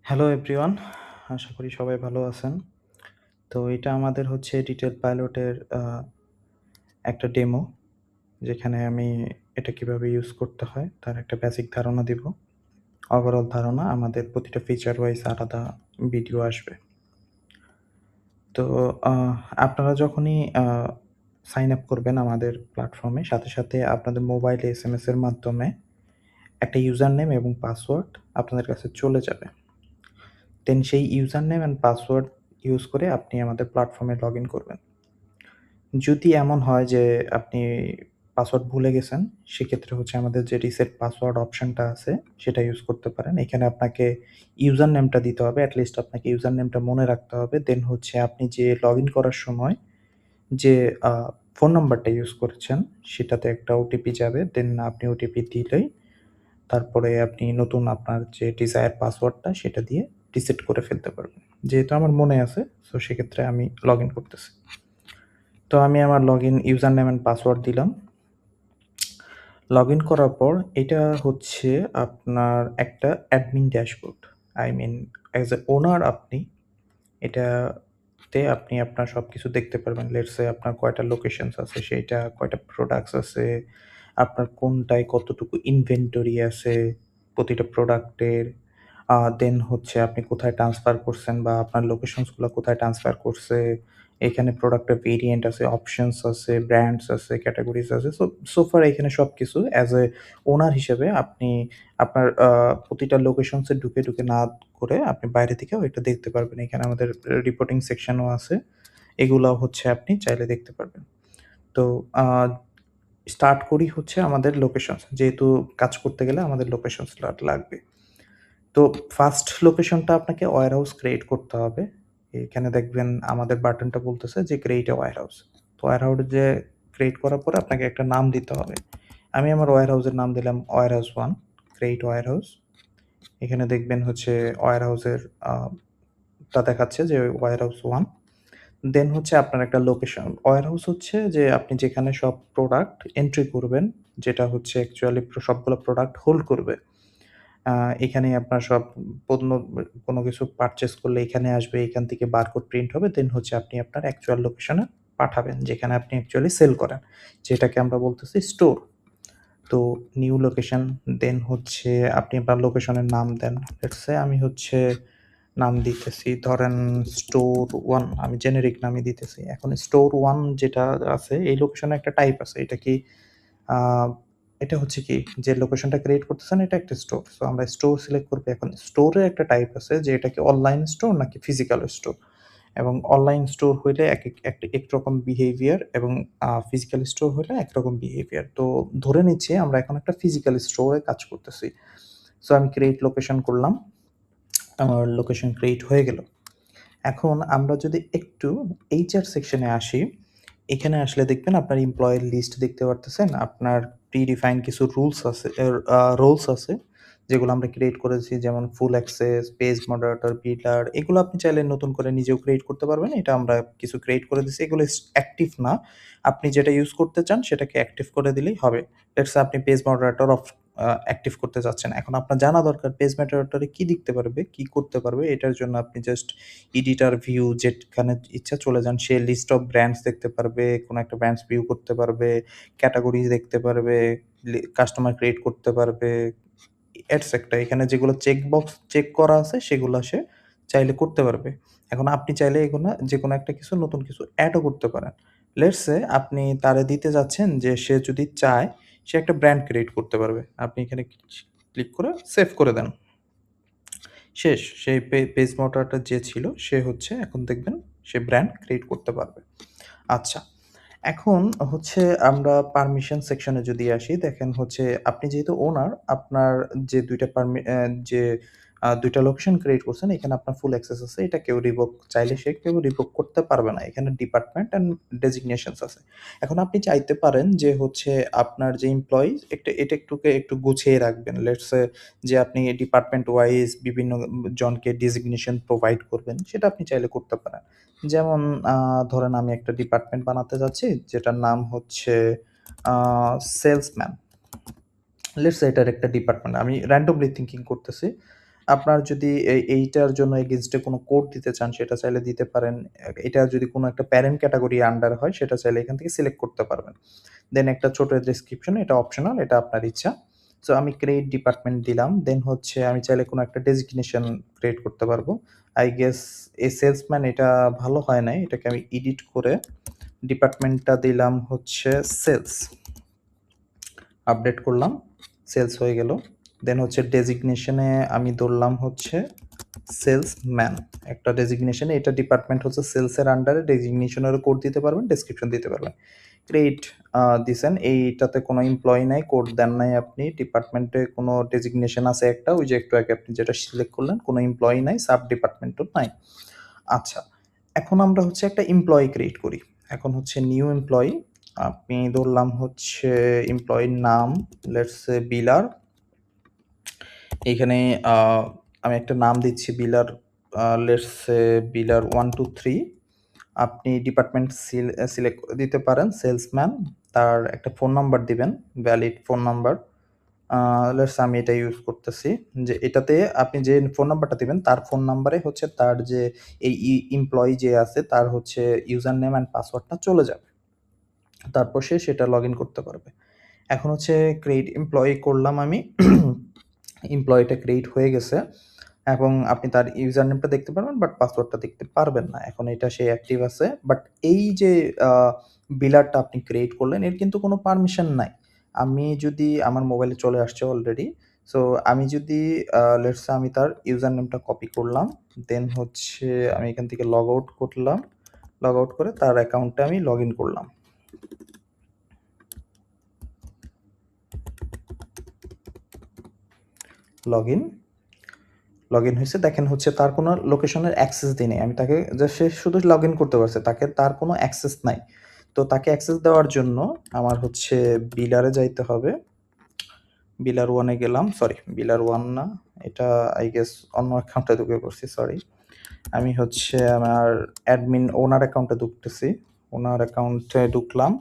Hello everyone, আশা করি সবাই ভালো আছেন। তো এটা আমাদের হচ্ছে ডিটেল পাইলটের একটা ডেমো, যেখানে আমি এটা কিভাবে ইউজ করতে হয় তার একটা বেসিক ধারণা দিব। ওভারঅল ধারণা আমাদের প্রতিটা ফিচার ওয়াইজ আলাদা ভিডিও আসবে। তো আপনারা যখনই সাইন আপ করবেন আমাদের প্ল্যাটফর্মে, সাথে, সাথে আপনাদের মোবাইলে এসএমএস এর মাধ্যমে একটা ইউজার নেম এবং পাসওয়ার্ড আপনাদের কাছে চলে যাবে। দেন সেই user name and password use করে আপনি আমাদের প্ল্যাটফর্মে লগইন করবেন। যদি এমন হয় যে আপনি পাসওয়ার্ড ভুলে গেছেন, সেক্ষেত্রে হচ্ছে আমাদের যে রিসেট পাসওয়ার্ড অপশনটা আছে, সেটা ইউজ করতে পারেন। এখানে আপনাকে ইউজার নেমটা দিতে হবে। এট লিস্ট আপনাকে ইউজার নেমটা মনে রাখতে হবে। দেন হচ্ছে আপনি যে লগইন করার সময় যে আ ফোন নাম্বারটা ইউজ করেছেন, সেটাতে একটা ওটিপি যাবে। দেন আপনি ওটিপি দিলেই তারপরে আপনি নতুন আপনার যে ডিজায়ার পাসওয়ার্ডটা সেটা দিয়ে রিসেট করে ফেলতে পারবেন। যেহেতু আমার মনে আছে, সো সেক্ষেত্রে আমি লগইন করতেছি। তো আমি আমার login username and password দিলাম। লগইন করার পর এটা হচ্ছে আপনার একটা admin dashboard. I mean as a owner আপনি এটাতে আপনি আপনার সবকিছু দেখতে পারবেন। লেটস সে আপনার কয়টা লোকেশনস আছে সেইটা, কয়টা প্রোডাক্টস আছে, আপনার কোনটায় কতটুকু ইনভেন্টরি আছে প্রতিটা প্রোডাক্টের। দেন হচ্ছে আপনি কোথায় ট্রান্সফার করছেন বা আপনার লোকেশনস গুলা কোথায় ট্রান্সফার করছে। এখানে প্রোডাক্টের ভেরিয়েন্ট আছে, অপশনস আছে, ব্র্যান্ডস আছে, ক্যাটেগরিজ আছে। সো ফার এখানে সবকিছু অ্যাজ এ ওনার হিসেবে আপনি আপনার প্রতিটা লোকেশনস এ ঢুকে, ঢুকে না করে আপনি বাইরে থেকেও এটা দেখতে পারবেন। এখানে আমাদের রিপোর্টিং সেকশনও আছে। এগুলাও হচ্ছে আপনি চাইলে দেখতে পারবেন। তো আ স্টার্ট করি হচ্ছে আমাদের লোকেশনস। যেহেতু কাজ করতে গেলে আমাদের লোকেশনস লাগবে। তো ফার্স্ট লোকেশনটা আপনাকে ওয়্যারহাউস ক্রিয়েট করতে হবে। এখানে দেখবেন আমাদের বাটনটা বলতেছে যে ক্রিয়েট এ ওয়্যারহাউস। তো ওয়্যারহাউস যে ক্রিয়েট করার পরে আপনাকে একটা নাম দিতে হবে। আমি আমার ওয়্যারহাউসের নাম দিলাম ওয়্যারহাউস 1, ক্রিয়েট ওয়্যারহাউস। এখানে দেখবেন হচ্ছে ওয়্যারহাউসের আ টা দেখাচ্ছে যে ওয়্যারহাউস 1। দেন হচ্ছে আপনার একটা লোকেশন। ওয়্যারহাউস হচ্ছে যে আপনি যেখানে সব প্রোডাক্ট এন্ট্রি করবেন, যেটা হচ্ছে অ্যাকচুয়ালি সবগুলো প্রোডাক্ট হোল্ড করবে। আ এখানেই আপনার সব পণ্য কোনো কিছু পারচেজ করলে এখানে আসবে, এখান থেকে বারকোড প্রিন্ট হবে। দেন হচ্ছে আপনি আপনার অ্যাকচুয়াল লোকেশনে পাঠাবেন, যেখানে আপনি অ্যাকচুয়ালি সেল করেন। যেটাকে আমরা বলতেছি স্টোর। তো নিউ লোকেশন, দেন হচ্ছে আপনি আপনার লোকেশনের নাম দেন। লেটস সে আমি হচ্ছে নাম দিতেছি ধরেন স্টোর 1, আমি জেনেরিক নামই দিতেছি। এখন স্টোর 1 যেটা আছে এই লোকেশনে একটা টাইপ আছে। এটা কি আ এটা হচ্ছে কি যে লোকেশনটা ক্রিয়েট করতেছেন এটা একটা স্টোর। সো আমরা স্টোর সিলেক্ট করব। এখন স্টোরের একটা টাইপ আছে যে এটা কি অনলাইন স্টোর নাকি ফিজিক্যাল স্টোর। এবং অনলাইন স্টোর হইলে একরকম বিহেভিয়ার এবং ফিজিক্যাল স্টোর হইলে একরকম বিহেভিয়ার। তো ধরে নিচ্ছি আমরা এখন একটা ফিজিক্যাল স্টোরে কাজ করতেছি। সো আমি ক্রিয়েট লোকেশন করলাম। আমার লোকেশন ক্রিয়েট হয়ে গেল। এখন আমরা যদি একটু HR সেকশনে আসি, এখানে আসলে দেখবেন আপনার এমপ্লয়ি লিস্ট দেখতে পারতেছেন। আপনার প্রি-ডিফাইন্ড কিছু রুলস আছে রোলস আছে, যেগুলো আমরা ক্রিয়েট করেছি যেমন ফুল অ্যাক্সেস, পেজ মডারেটর, বিল্ডার এগুলো আপনি চাইলে নতুন করে নিজেও ক্রিয়েট করতে পারবেন। এটা আমরা কিছু ক্রিয়েট করে দিছি। এগুলো অ্যাক্টিভ না। আপনি যেটা ইউজ করতে চান সেটাকে অ্যাক্টিভ করে দিলেই হবে। লেটস সে আপনি পেজ মডারেটর অ্যাক্টিভ করতে চাচ্ছেন। এখন আপনার জানা দরকার পেজ মডারেটরে কি দেখতে পারবে, কি করতে পারবে। এটার জন্য আপনি জাস্ট এডিটর ভিউ যেখানে ইচ্ছা চলে যান। সে লিস্ট অফ ব্র্যান্ডস দেখতে পারবে, কোনো একটা ব্র্যান্ডস ভিউ করতে পারবে, ক্যাটেগরিজ দেখতে পারবে, কাস্টমার ক্রিয়েট করতে পারবে, এটসেট্রা। এখানে যেগুলো চেকবক্স চেক করা আছে সেগুলা সে চাইলে করতে পারবে। এখন আপনি চাইলে এগুলা যেকোনো একটা কিছু নতুন কিছু এডও করতে পারেন। লেটস সে আপনি তারে দিতে যাচ্ছেন যে সে যদি চায় সে একটা ব্র্যান্ড ক্রিয়েট করতে পারবে। আপনি এখানে ক্লিক করে সেভ করে দেন। শেষ। সেই পেজ মডারেটর যে ছিল সে হচ্ছে এখন দেখবেন সে ব্র্যান্ড ক্রিয়েট করতে পারবে। আচ্ছা, এখন হচ্ছে আমরা পারমিশন সেকশনে যদি আসি, দেখেন হচ্ছে আপনি যেহেতু ওনার, আপনার যে ২ টা যে ২ টা লোকেশন ক্রিয়েট করছেন, এখানে আপনার ফুল অ্যাক্সেস আছে। এটা কেউ চাইলে সে কেউ রিভোক করতে পারবে না। এখানে ডিপার্টমেন্ট অ্যান্ড ডেজিগনেশনস আছে। এখন আপনি চাইতে পারেন যে হচ্ছে আপনার যে এমপ্লয়িজ এটা একটু গুছিয়ে রাখবেন। লেটস সে যে আপনি ডিপার্টমেন্ট ওয়াইজ বিভিন্ন জনকে ডেজিগনেশন প্রোভাইড করবেন, সেটা আপনি চাইলে করতে পারেন। যেমন আ ধরেন আমি একটা ডিপার্টমেন্ট বানাতে যাচ্ছি যেটার নাম হচ্ছে আ সেলসম্যান। লেটস সে এটার একটা ডিপার্টমেন্ট। আমি randomly থিংকিং করতেছি। আপনার যদি এইটার জন্য এগেইনস্ট এ কোনো কোড দিতে চান সেটা চাইলে দিতে পারেন। এটা যদি কোনো একটা প্যারেন্ট ক্যাটেগরি আন্ডার হয় সেটা চাইলে এখান থেকে সিলেক্ট করতে পারবেন। দেন একটা ছোট ডেসক্রিপশন, এটা অপশনাল, এটা আপনার ইচ্ছা। সো আমি ক্রিয়েট ডিপার্টমেন্ট দিলাম। দেন হচ্ছে আমি চাইলে কোনো একটা ডেজিগনেশন ক্রিয়েট করতে পারবো। আই গেস এই সেলসম্যান এটা ভালো হয় নাই। এটাকে আমি এডিট করে ডিপার্টমেন্টটা দিলাম হচ্ছে সেলস। আপডেট করলাম, সেলস হয়ে গেল। দেন হচ্ছে ডেজিগনেশনে আমি ধরলাম হচ্ছে সেলসম্যান। একটা ডেজিগনেশনে এটা ডিপার্টমেন্ট হচ্ছে সেলসের আন্ডারে, ডেজিগনেশনেরও কোড দিতে পারবেন, ডেসক্রিপশন দিতে পারবেন। ক্রিয়েট দিছেন, এইটাতে কোনো এমপ্লয়ি নাই, কোড দেন নাই আপনি। ডিপার্টমেন্টে কোনো ডেজিগনেশন আছে একটা, ওই যে একটু আগে আপনি যেটা সিলেক্ট করলেন, কোনো এমপ্লয়ি নাই, সাব ডিপার্টমেন্টও নাই। আচ্ছা, এখন আমরা হচ্ছে একটা এমপ্লয়ি ক্রিয়েট করি। এখন হচ্ছে নিউ এমপ্লয়ি, আপনি ধরলাম হচ্ছে এমপ্লয়ির নাম লেটস সে বিলার। এইখানে আমি একটা নাম দিচ্ছি বিলার, লেটস সে বিলার 1 2 3। আপনি ডিপার্টমেন্ট সিলেক্ট করে দিতে পারেন সেলসম্যান। তার একটা ফোন নাম্বার দিবেন, ভ্যালিড ফোন নাম্বার। লেটস আমি এটা ইউজ করতেছি, যে এটাতে আপনি যে ফোন নাম্বারটা দিবেন তার ফোন নাম্বারে হচ্ছে তার যে এই এমপ্লয়ি যে আছে তার হচ্ছে ইউজার নেম অ্যান্ড পাসওয়ার্ডটা চলে যাবে। তারপর সে সেটা লগ ইন করতে পারবে। এখন হচ্ছে ক্রিয়েট এমপ্লয়ি করলাম আমি। এমপ্লয়িটা ক্রিয়েট হয়ে গেছে এবং আপনি তার ইউজার নেমটা দেখতে পারবেন বাট পাসওয়ার্ডটা দেখতে পারবেন না। এখন এটা সে অ্যাক্টিভ আছে। বাট এই যে আ বিলারটা আপনি ক্রিয়েট করলেন এর কিন্তু কোনো পারমিশন নাই। আমি যদি আমার মোবাইলে চলে আসছে অলরেডি। সো আমি যদি লেটস সে আমি তার ইউজার নেমটা কপি করলাম। দেন হচ্ছে আমি এখান থেকে লগ আউট করলাম। লগ আউট করে তার অ্যাকাউন্টে আমি লগইন করলাম। লগইন, লগইন হইছে। দেখেন হচ্ছে তার কোনো লোকেশনের অ্যাক্সেস দেই নাই। আমি তাকে জাস্ট, সে শুধু লগইন করতে পারছে। তার কোনো অ্যাক্সেস নাই। তো তাকে অ্যাক্সেস দেওয়ার জন্য আমার হচ্ছে বিলারে যাইতে হবে। বিলার 1 এ গেলাম। সরি, বিলার 1 না। এটা আই গেস অন্য অ্যাকাউন্টে ঢুকে পড়ছি, সরি। আমি হচ্ছে আমার অ্যাডমিন ওনার অ্যাকাউন্টে ঢুকতেছি। ওনার অ্যাকাউন্টে ঢুকলাম।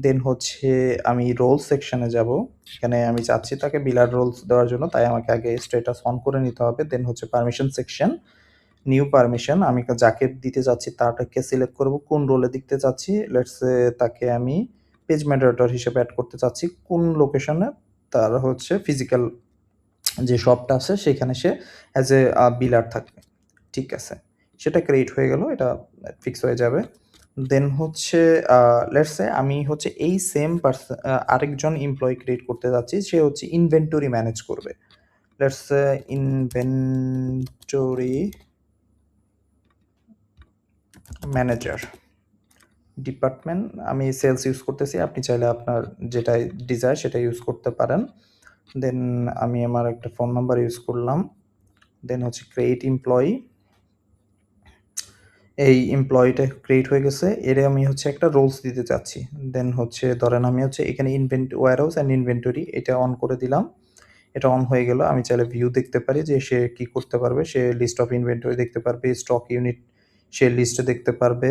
দেন হচ্ছে আমি রোলস সেকশনে যাবো। এখানে আমি চাচ্ছি তাকে বিলার রোলস দেওয়ার জন্য, তাই আমাকে আগে স্ট্যাটাস অন করে নিতে হবে। দেন হচ্ছে পারমিশন সেকশন, নিউ পারমিশন। আমি যাকে দিতে চাচ্ছি তাকে সিলেক্ট করব, কোন রোলে দিতে চাচ্ছি। লেটস সে তাকে আমি পেজ মডারেটর হিসেবে এড করতে চাচ্ছি। কোন লোকেশনে তার হচ্ছে ফিজিক্যাল যে শপটা আছে সেখানে সে অ্যাজ এ বিলার থাকবে। ঠিক আছে। সেটা ক্রিয়েট হয়ে গেল। এটা ফিক্স হয়ে যাবে। দেন হচ্ছে লেটস সে আমি হচ্ছে এই সেম আরেকজন এমপ্লয়ি ক্রিয়েট করতে যাচ্ছি। সে হচ্ছে ইনভেন্টরি ম্যানেজ করবে। Let's say inventory manager. Department আমি সেলস ইউজ করতেছি। আপনি চাইলে আপনার যেটা ডিজায়ার সেটা ইউজ করতে পারেন। দেন আমি আমার একটা ফোন নাম্বার ইউজ করলাম। দেন হচ্ছে ক্রিয়েট এমপ্লয়ি। এই এমপ্লয়িটা ক্রিয়েট হয়ে গেছে। এর আমি হচ্ছে একটা রোলস দিতে চাচ্ছি। দেন হচ্ছে ধরেন আমি হচ্ছে এখানে ওয়্যারহাউস অ্যান্ড ইনভেন্টরি এটা অন করে দিলাম। এটা অন হয়ে গেল। আমি চাইলে ভিউ দেখতে পারি যে সে কি করতে পারবে। সে লিস্ট অফ ইনভেন্টরি দেখতে পারবে, স্টক ইউনিট সে লিস্টে দেখতে পারবে,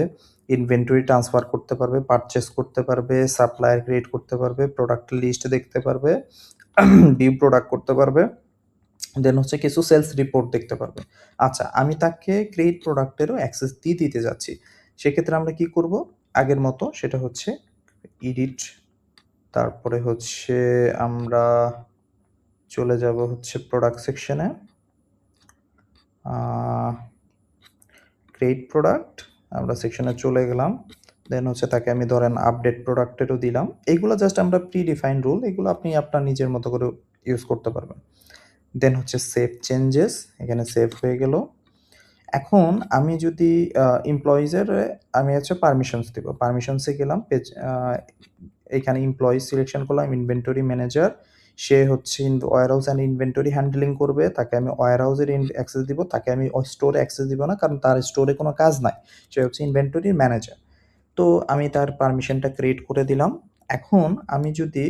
ইনভেন্টরি ট্রান্সফার করতে পারবে, পারচেজ করতে পারবে, সাপ্লায়ার ক্রিয়েট করতে পারবে, প্রোডাক্ট লিস্ট দেখতে পারবে, ভিউ প্রোডাক্ট করতে পারবে। দেন হচ্ছে কিছু সেলস রিপোর্ট দেখতে পারবে। আচ্ছা, আমি তাকে ক্রিয়েট প্রোডাক্টেরও অ্যাক্সেস দিয়ে দিতে যাচ্ছি। সেক্ষেত্রে আমরা কি করব? আগের মতো, সেটা হচ্ছে এডিট, তারপরে হচ্ছে আমরা চলে যাব হচ্ছে প্রোডাক্ট সেকশনে। ক্রিয়েট প্রোডাক্ট, আমরা সেকশনে চলে গেলাম। দেন হচ্ছে তাকে আমি ধরেন আপডেট প্রোডাক্টেরও দিলাম। এইগুলো জাস্ট আমরা প্রি ডিফাইন্ড রুল, এগুলো আপনি আপনার নিজের মতো করে ইউজ করতে পারবেন। দেন হচ্ছে সেভ চেঞ্জেস, এখানে সেভ হয়ে গেল। এখন আমি যদি এমপ্লয়িজের আমি হচ্ছে পারমিশনস দিব। পারমিশনসে গেলাম, পেজ এখানে এমপ্লয়ি সিলেকশন করলাম, ইনভেন্টরি ম্যানেজার। সে হচ্ছে ওয়্যারহাউস অ্যান্ড ইনভেন্টরি হ্যান্ডলিং করবে। তাকে আমি ওয়্যারহাউসের অ্যাক্সেস দিব। তাকে আমি স্টোরে অ্যাক্সেস দিব না, কারণ তার স্টোরে কোনো কাজ নাই। সে হচ্ছে ইনভেন্টরির ম্যানেজার। তো আমি তার পারমিশনটা ক্রিয়েট করে দিলাম। এখন আমি যদি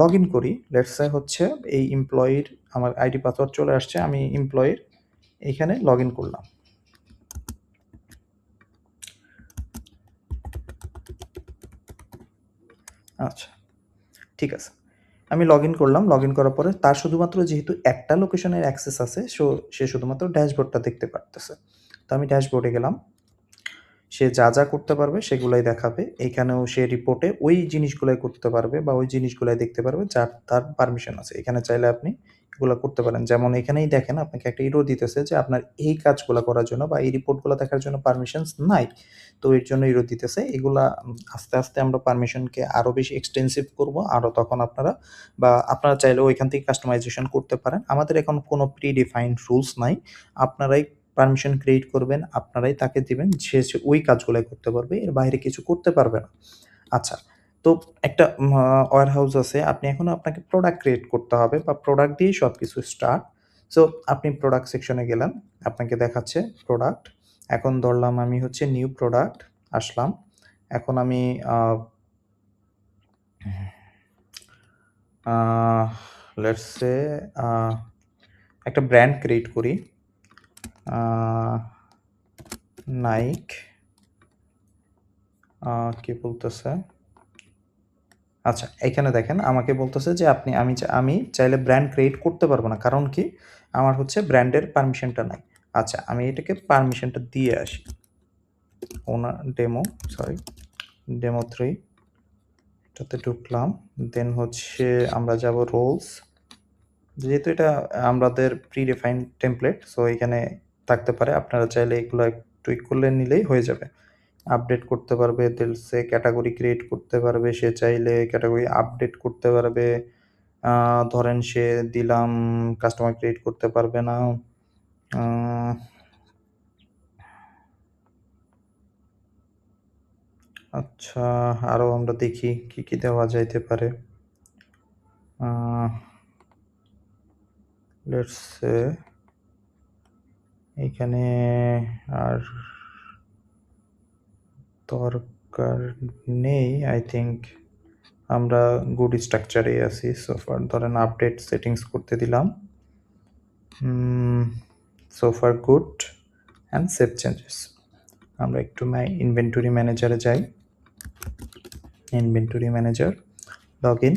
লগ ইন করি, লেটস সে হচ্ছে এই এমপ্লয়ির আমার আইডি পাসওয়ার্ড চলে আসছে। আমি এমপ্লয়ির এইখানে লগ ইন করলাম। আচ্ছা, ঠিক আছে। আমি লগইন করলাম। লগইন করার পরে তার শুধুমাত্র যেহেতু একটা লোকেশনের অ্যাক্সেস আছে সে শুধুমাত্র ড্যাশবোর্ডটা দেখতে পারতেছে। তো আমি ড্যাশবোর্ডে গেলাম। সে যা করতে পারবে সেগুলাই দেখাবে। এখানেও সে রিপোর্টে ওই জিনিসগুলাই করতে পারবে বা ওই জিনিসগুলাই দেখতে পারবে যার তার পারমিশন আছে। এখানে চাইলে আপনি এগুলা করতে পারেন। যেমন এখানেই দেখেন আপনাকে একটা এরর দিতেছে যে আপনার এই কাজগুলা করার জন্য বা এই রিপোর্টগুলা দেখার জন্য পারমিশনস নাই। তো এর জন্য এরর দিতেছে। এগুলা আস্তে আমরা পারমিশনকে আরো বেশি এক্সটেনসিভ করব। আরো তখন আপনারা চাইলেও এখান থেকে কাস্টমাইজেশন করতে পারেন। আমাদের এখন কোনো প্রি-ডিফাইন্ড রুলস নাই। আপনারাই পারমিশন ক্রিয়েট করবেন, আপনারাই তাকে দিবেন। সে ওই কাজগুলাই করতে পারবে। এর বাইরে কিছু করতে পারবে না। আচ্ছা, তো একটা ওয়্যারহাউস আছে। আপনাকে প্রোডাক্ট ক্রিয়েট করতে হবে বা প্রোডাক্ট দিয়েই সবকিছু স্টার্ট। সো আপনি প্রোডাক্ট সেকশনে গেলেন। আপনাকে দেখাচ্ছে প্রোডাক্ট। এখন ধরলাম আমি হচ্ছে নিউ প্রোডাক্ট আসলাম। এখন আমি আ আ লেটস সে আ একটা ব্র্যান্ড ক্রিয়েট করি। আ নাইক কি বলতেছে? আচ্ছা, এইখানে দেখেন আমাকে বলতেছে যে আমি চাইলে ব্র্যান্ড ক্রিয়েট করতে পারব না। কারণ কি? আমার হচ্ছে ব্র্যান্ডের পারমিশনটা নাই। আচ্ছা, আমি এটাকে পারমিশনটা দিয়ে আসি। সরি, ডেমো 3 এটাতে ঢুকলাম। দেন হচ্ছে আমরা যাব রোলস। যেহেতু এটা আমাদের প্রি-ডিফাইন্ড টেমপ্লেট, সো এখানে থাকতে পারে। আপনারা চাইলে এগুলা টুইক করলে নিলেই হয়ে যাবে। আপডেট করতে পারবে, সে ক্যাটেগরি ক্রিয়েট করতে পারবে, সে চাইলে ক্যাটেগরি আপডেট করতে পারবে। ধরেন সে দিলাম কাস্টমার ক্রিয়েট করতে পারবে না। আ আচ্ছা, আরো আমরা দেখি কি দেওয়া যাইতে পারে। আ লেটস সে এইখানে আর দরকার নেই। আই থিংক আমরা গুড স্ট্রাকচারেই আছি সো ফার। ধরেন আপডেট সেটিংস করতে দিলাম। So far good and save changes. আমরা একটু ইনভেন্টরি ম্যানেজারে যাই। Inventory manager, login.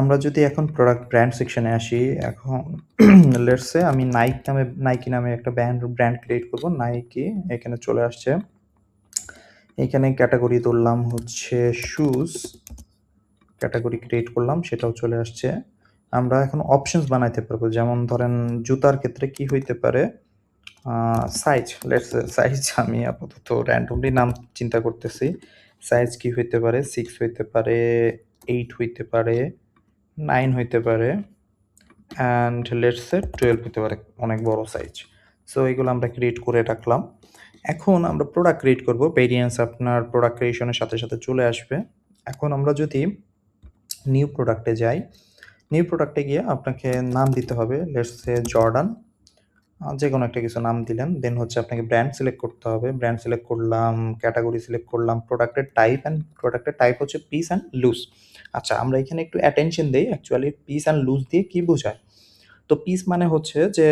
আমরা যদি এখন প্রোডাক্ট ব্র্যান্ড সেকশনে আসি, এখন লেটস সে আমি নাইকি নামে একটা ব্র্যান্ড ক্রিয়েট করব। নাইকি এখানে চলে আসছে। এখানে ক্যাটেগরি ধরলাম হচ্ছে শুজ। ক্যাটেগরি ক্রিয়েট করলাম, সেটাও চলে আসছে। আমরা এখন অপশনস বানাইতে পারবো। যেমন ধরেন জুতার ক্ষেত্রে কি হইতে পারে? সাইজ, লেটস সে সাইজ আমি আপাতত র‍্যান্ডমলি নাম চিন্তা করতেছি। সাইজ কি হইতে পারে? 6 হইতে পারে, 8 হইতে পারে, 9 হইতে পারে অ্যান্ড লেটস সে 12 হইতে পারে। অনেক বড় সাইজ। সো এগুলো আমরা ক্রিয়েট করে রাখলাম। এখন আমরা প্রোডাক্ট ক্রিয়েট করব। ভেরিয়েন্স আপনার প্রোডাক্ট ক্রিয়েশনের সাথে চলে আসবে। এখন আমরা যদি নিউ প্রোডাক্টে যাই, নিউ প্রোডাক্টে গিয়ে আপনাকে নাম দিতে হবে। Let's say Jordan. যেকোনো একটা কিছু নাম দিলেন। দেন হচ্ছে আপনাকে ব্র্যান্ড সিলেক্ট করতে হবে। ব্র্যান্ড সিলেক্ট করলাম, ক্যাটেগরি সিলেক্ট করলাম, প্রোডাক্টের টাইপ হচ্ছে পিস অ্যান্ড লুজ। আচ্ছা, আমরা এখানে একটু অ্যাটেনশন দেই। অ্যাকচুয়ালি পিস অ্যান্ড লুজ দিয়ে কি বোঝায়? তো পিস মানে হচ্ছে যে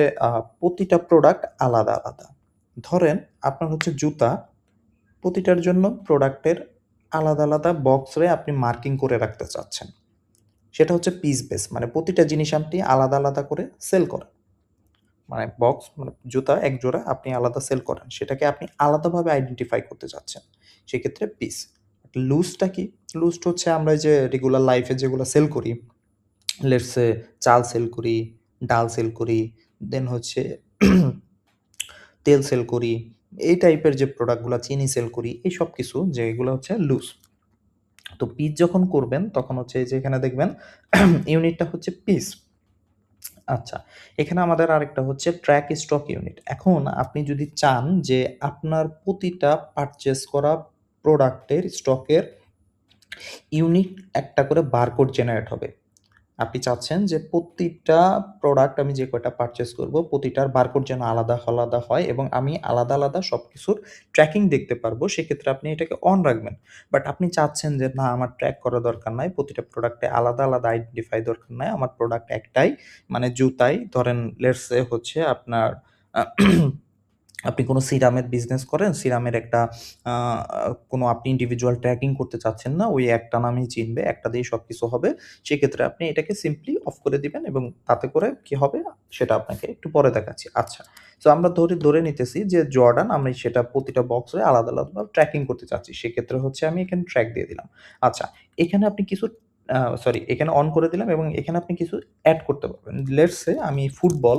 প্রতিটা প্রোডাক্ট আলাদা। ধরেন আপনার হচ্ছে জুতা, প্রতিটার জন্য প্রোডাক্টের আলাদা বক্সে আপনি মার্কিং করে রাখতে চাচ্ছেন। সেটা হচ্ছে পিস বেস। মানে প্রতিটা জিনিস আপনি আলাদা করে সেল করেন। মানে জুতা এক জোড়া আপনি আলাদা সেল করেন। সেটাকে আপনি আলাদাভাবে আইডেন্টিফাই করতে চাচ্ছেন। সেক্ষেত্রে পিস। লুজটা কি? লুজড হচ্ছে আমরা এই যে রেগুলার লাইফে যেগুলা সেল করি, লেটস সে চাল সেল করি, ডাল সেল করি, দেন হচ্ছে তেল সেল করি। এই টাইপের যে প্রোডাক্টগুলা চিনি সেল করি, এই সব কিছু যেগুলো হচ্ছে লুজ। তো পিস যখন করবেন তখন হচ্ছে এই যে এখানে দেখবেন ইউনিটটা হচ্ছে পিস। আচ্ছা, এখানে আমাদের আরেকটা হচ্ছে ট্র্যাক স্টক ইউনিট। এখন আপনি যদি চান যে আপনার প্রতিটা পারচেজ করা প্রোডাক্টের স্টকের ইউনিক একটা করে বারকোড জেনারেট হবে। আপনি চাচ্ছেন যে প্রতিটা প্রোডাক্ট আমি যে কয়টা পারচেজ করব, প্রতিটার বারকোড যেন আলাদা হয় এবং আমি আলাদা সবকিছুর ট্র্যাকিং দেখতে পারবো। সেক্ষেত্রে আপনি এটাকে অন রাখবেন। বাট আপনি চাচ্ছেন যে না, আমার ট্র্যাক করা দরকার নাই। প্রতিটা প্রোডাক্টে আলাদা আইডেন্টিফাই দরকার নাই। আমার প্রোডাক্ট একটাই। মানে জুতাই ধরেন লেটস সে হচ্ছে আপনার আ আপনি কোনো সিরামের বিজনেস করেন, সিরামের একটা আ কোনো আপনি ইন্ডিভিজুয়াল ট্র্যাকিং করতে চাচ্ছেন না, ওই একটা নামই চিনবে, একটা দিয়েই সবকিছু হবে। সেক্ষেত্রে আপনি এটাকে সিম্পলি অফ করে দিবেন এবং তাতে করে কি হবে সেটা আপনাকে একটু পরে দেখাচ্ছি। আচ্ছা। সো আমরা ধরে নিতেছি যে জর্ডান আমি সেটা প্রতিটা বক্সে আলাদা, আলাদা ট্র্যাকিং করতে চাচ্ছি। সেক্ষেত্রে হচ্ছে আমি এখানে ট্র্যাক দিয়ে দিলাম। আচ্ছা, এখানে আপনি কিছু সরি এখানে অন করে দিলাম এবং এখানে আপনি কিছু এড করতে পারবেন। লেটস সে আমি ফুটবল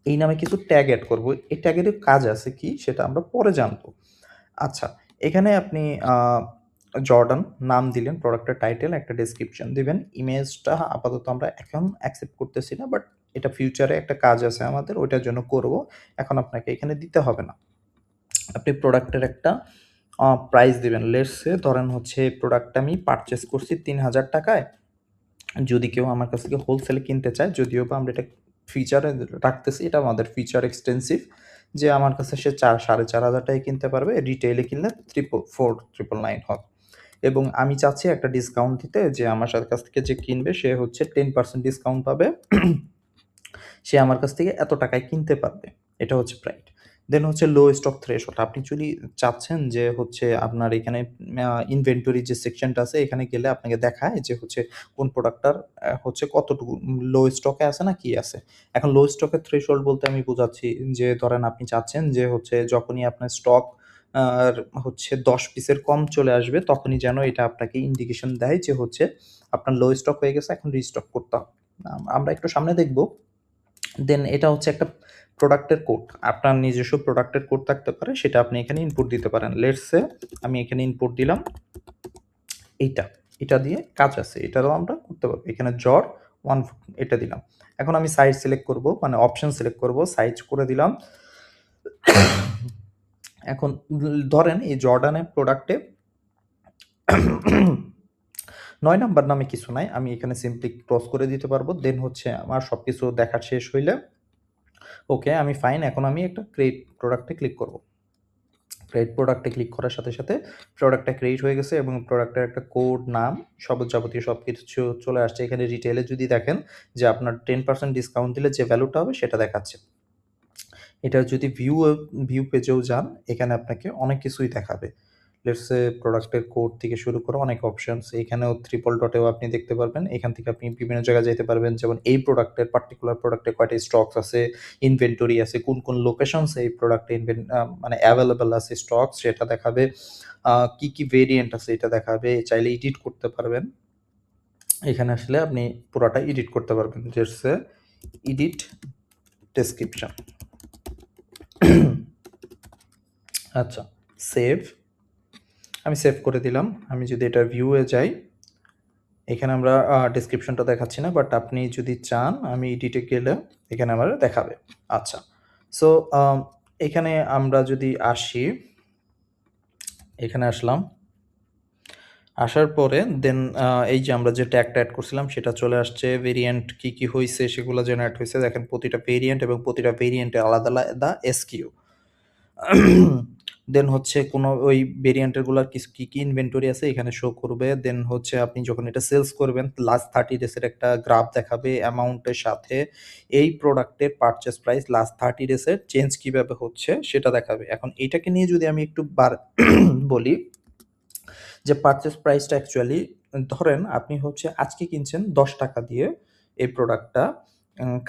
এই নামে কিছু ট্যাগ এড করব। এই ট্যাগেরও কাজ আছে কি সেটা আমরা পরে জানব। আচ্ছা, এখানে আপনি জর্ডান নাম দিলেন, প্রোডাক্টের টাইটেল, একটা ডেসক্রিপশন দিবেন। ইমেজটা আপাতত আমরা এখন অ্যাকসেপ্ট করতেছি না। বাট এটা ফিউচারে একটা কাজ আছে আমাদের, ওইটার জন্য করব। এখন আপনাকে এখানে দিতে হবে না। আপনি প্রোডাক্টের একটা প্রাইস দিবেন। লেটস সে ধরেন হচ্ছে এই প্রোডাক্টটা আমি পারচেজ করছি ৳৩,০০০ য়। যদি কেউ আমার কাছ থেকে হোলসেলে কিনতে চায়, যদিও বা আমরা এটা ফিচারে রাখতেছি, এটা আমাদের ফিচার এক্সটেনসিভ যে আমার কাছে সে ৪,৫০০ টাকায় কিনতে পারবে। রিটেইলে কিনলে 4,999 হবে। এবং আমি চাচ্ছি একটা ডিসকাউন্ট দিতে যে আমার কাছ থেকে যে কিনবে সে হচ্ছে 10% ডিসকাউন্ট পাবে। সে আমার কাছ থেকে এত টাকায় কিনতে পারবে। এটা হচ্ছে প্রাইস। দেন হচ্ছে লো স্টক থ্রেশহোল্ড। আপনি যদি চাচ্ছেন যে হচ্ছে আপনার এখানে ইনভেন্টরি যে সেকশনটা আছে এখানে গেলে আপনাকে দেখায় যে হচ্ছে কোন প্রোডাক্টটার হচ্ছে কতটুকু লো স্টকে আছে না কি আছে। এখন লো স্টকের থ্রেশহোল্ড বলতে আমি বোঝাচ্ছি যে ধরেন আপনি চাচ্ছেন যে হচ্ছে যখনই আপনার স্টক আর হচ্ছে ১০ পিসের কম চলে আসবে তখনই যেন এটা আপনাকে ইন্ডিকেশন দেয় যে হচ্ছে আপনার লো স্টক হয়ে গেছে, এখন রিস্টক করতে হবে। আমরা একটু সামনে দেখব। দেন এটা হচ্ছে একটা প্রোডাক্টের কোড। আপনার নিজস্ব প্রোডাক্টের কোড থাকতে পারে, সেটা আপনি এখানে ইনপুট দিতে পারেন। লেটস সে আমি এখানে ইনপুট দিলাম এইটা। এটা দিয়ে কাজ আছে। এটারও আমরা করতে পারবো। এখানে জ্বর 1 এটা দিলাম। এখন আমি সাইজ সিলেক্ট করব, মানে অপশন সিলেক্ট করব, সাইজ করে দিলাম। এখন ধরেন এই জর্ডানের প্রোডাক্টে ৯ নাম্বার নামে কিছু নাই। আমি এখানে সিম্পলি ক্রস করে দিতে পারবো। দেন হচ্ছে আমার সবকিছু দেখা শেষ হইলে ওকে, আমি ফাইন। এখন আমি একটা ক্রিয়েট প্রোডাক্টে ক্লিক করব। ক্রিয়েট প্রোডাক্টে ক্লিক করার সাথে, সাথে প্রোডাক্টটা ক্রিয়েট হয়ে গেছে এবং প্রোডাক্টের একটা কোড, নাম যাবতীয় সবকিছু চলে আসছে। এখানে রিটেইলে যদি দেখেন যে আপনার 10% ডিসকাউন্ট দিলে যে ভ্যালুটা হবে সেটা দেখাচ্ছে। এটা যদি ভিউ পেজেও যান, এখানে আপনাকে অনেক কিছুই দেখাবে। লেটস সে প্রোডাক্টের কোড থেকে শুরু করে অনেক অপশনস। এখানেও ট্রিপল ডটেও আপনি দেখতে পারবেন। এখান থেকে আপনি বিভিন্ন জায়গায় যাইতে পারবেন। যেমন এই পার্টিকুলার প্রোডাক্টে কয়টা স্টকস আছে, ইনভেন্টরি আছে, কোন লোকেশনস এই প্রোডাক্টে মানে এভেইলেবল আছে স্টকস সেটা দেখাবে। কি ভেরিয়েন্ট আছে এটা দেখাবে। চাইলে এডিট করতে পারবেন। এখানে আসলে আপনি পুরাটা এডিট করতে পারবেন। Let's say edit description. আচ্ছা, সেভ। আমি সেভ করে দিলাম। আমি যদি এটা ভিউয়ে যাই, এখানে আমরা ডেসক্রিপশনটা দেখাচ্ছি না। বাট আপনি যদি চান আমি এডিটে গেলে এখানে আমার দেখাবে। আচ্ছা। সো এখানে আমরা যদি আসি, এখানে আসলাম। আসার পরে দেন এই যে আমরা যে ট্যাগটা এড করছিলাম সেটা চলে আসছে। ভেরিয়েন্ট কি হইছে সেগুলো জেনারেট হইছে। দেখেন প্রতিটা ভেরিয়েন্ট এবং প্রতিটা ভেরিয়েন্টে আলাদা, আলাদা এসকিউ। দেন হচ্ছে কোনো ওই ভেরিয়েন্টের গুলার কি ইনভেন্টরি আছে এখানে শো করবে। দেন হচ্ছে আপনি যখন এটা সেলস করবেন লাস্ট 30 ডেজ এর একটা গ্রাফ দেখাবে অ্যামাউন্টের সাথে। এই প্রোডাক্টের পারচেজ প্রাইস লাস্ট 30 ডেজ এর চেঞ্জ কিভাবে হচ্ছে সেটা দেখাবে। এখন এটাকে নিয়ে যদি আমি একটু বলি যে পারচেজ প্রাইসটা অ্যাকচুয়ালি ধরেন আপনি হচ্ছে আজকে কিনছেন ৳১০ দিয়ে এই প্রোডাক্টটা,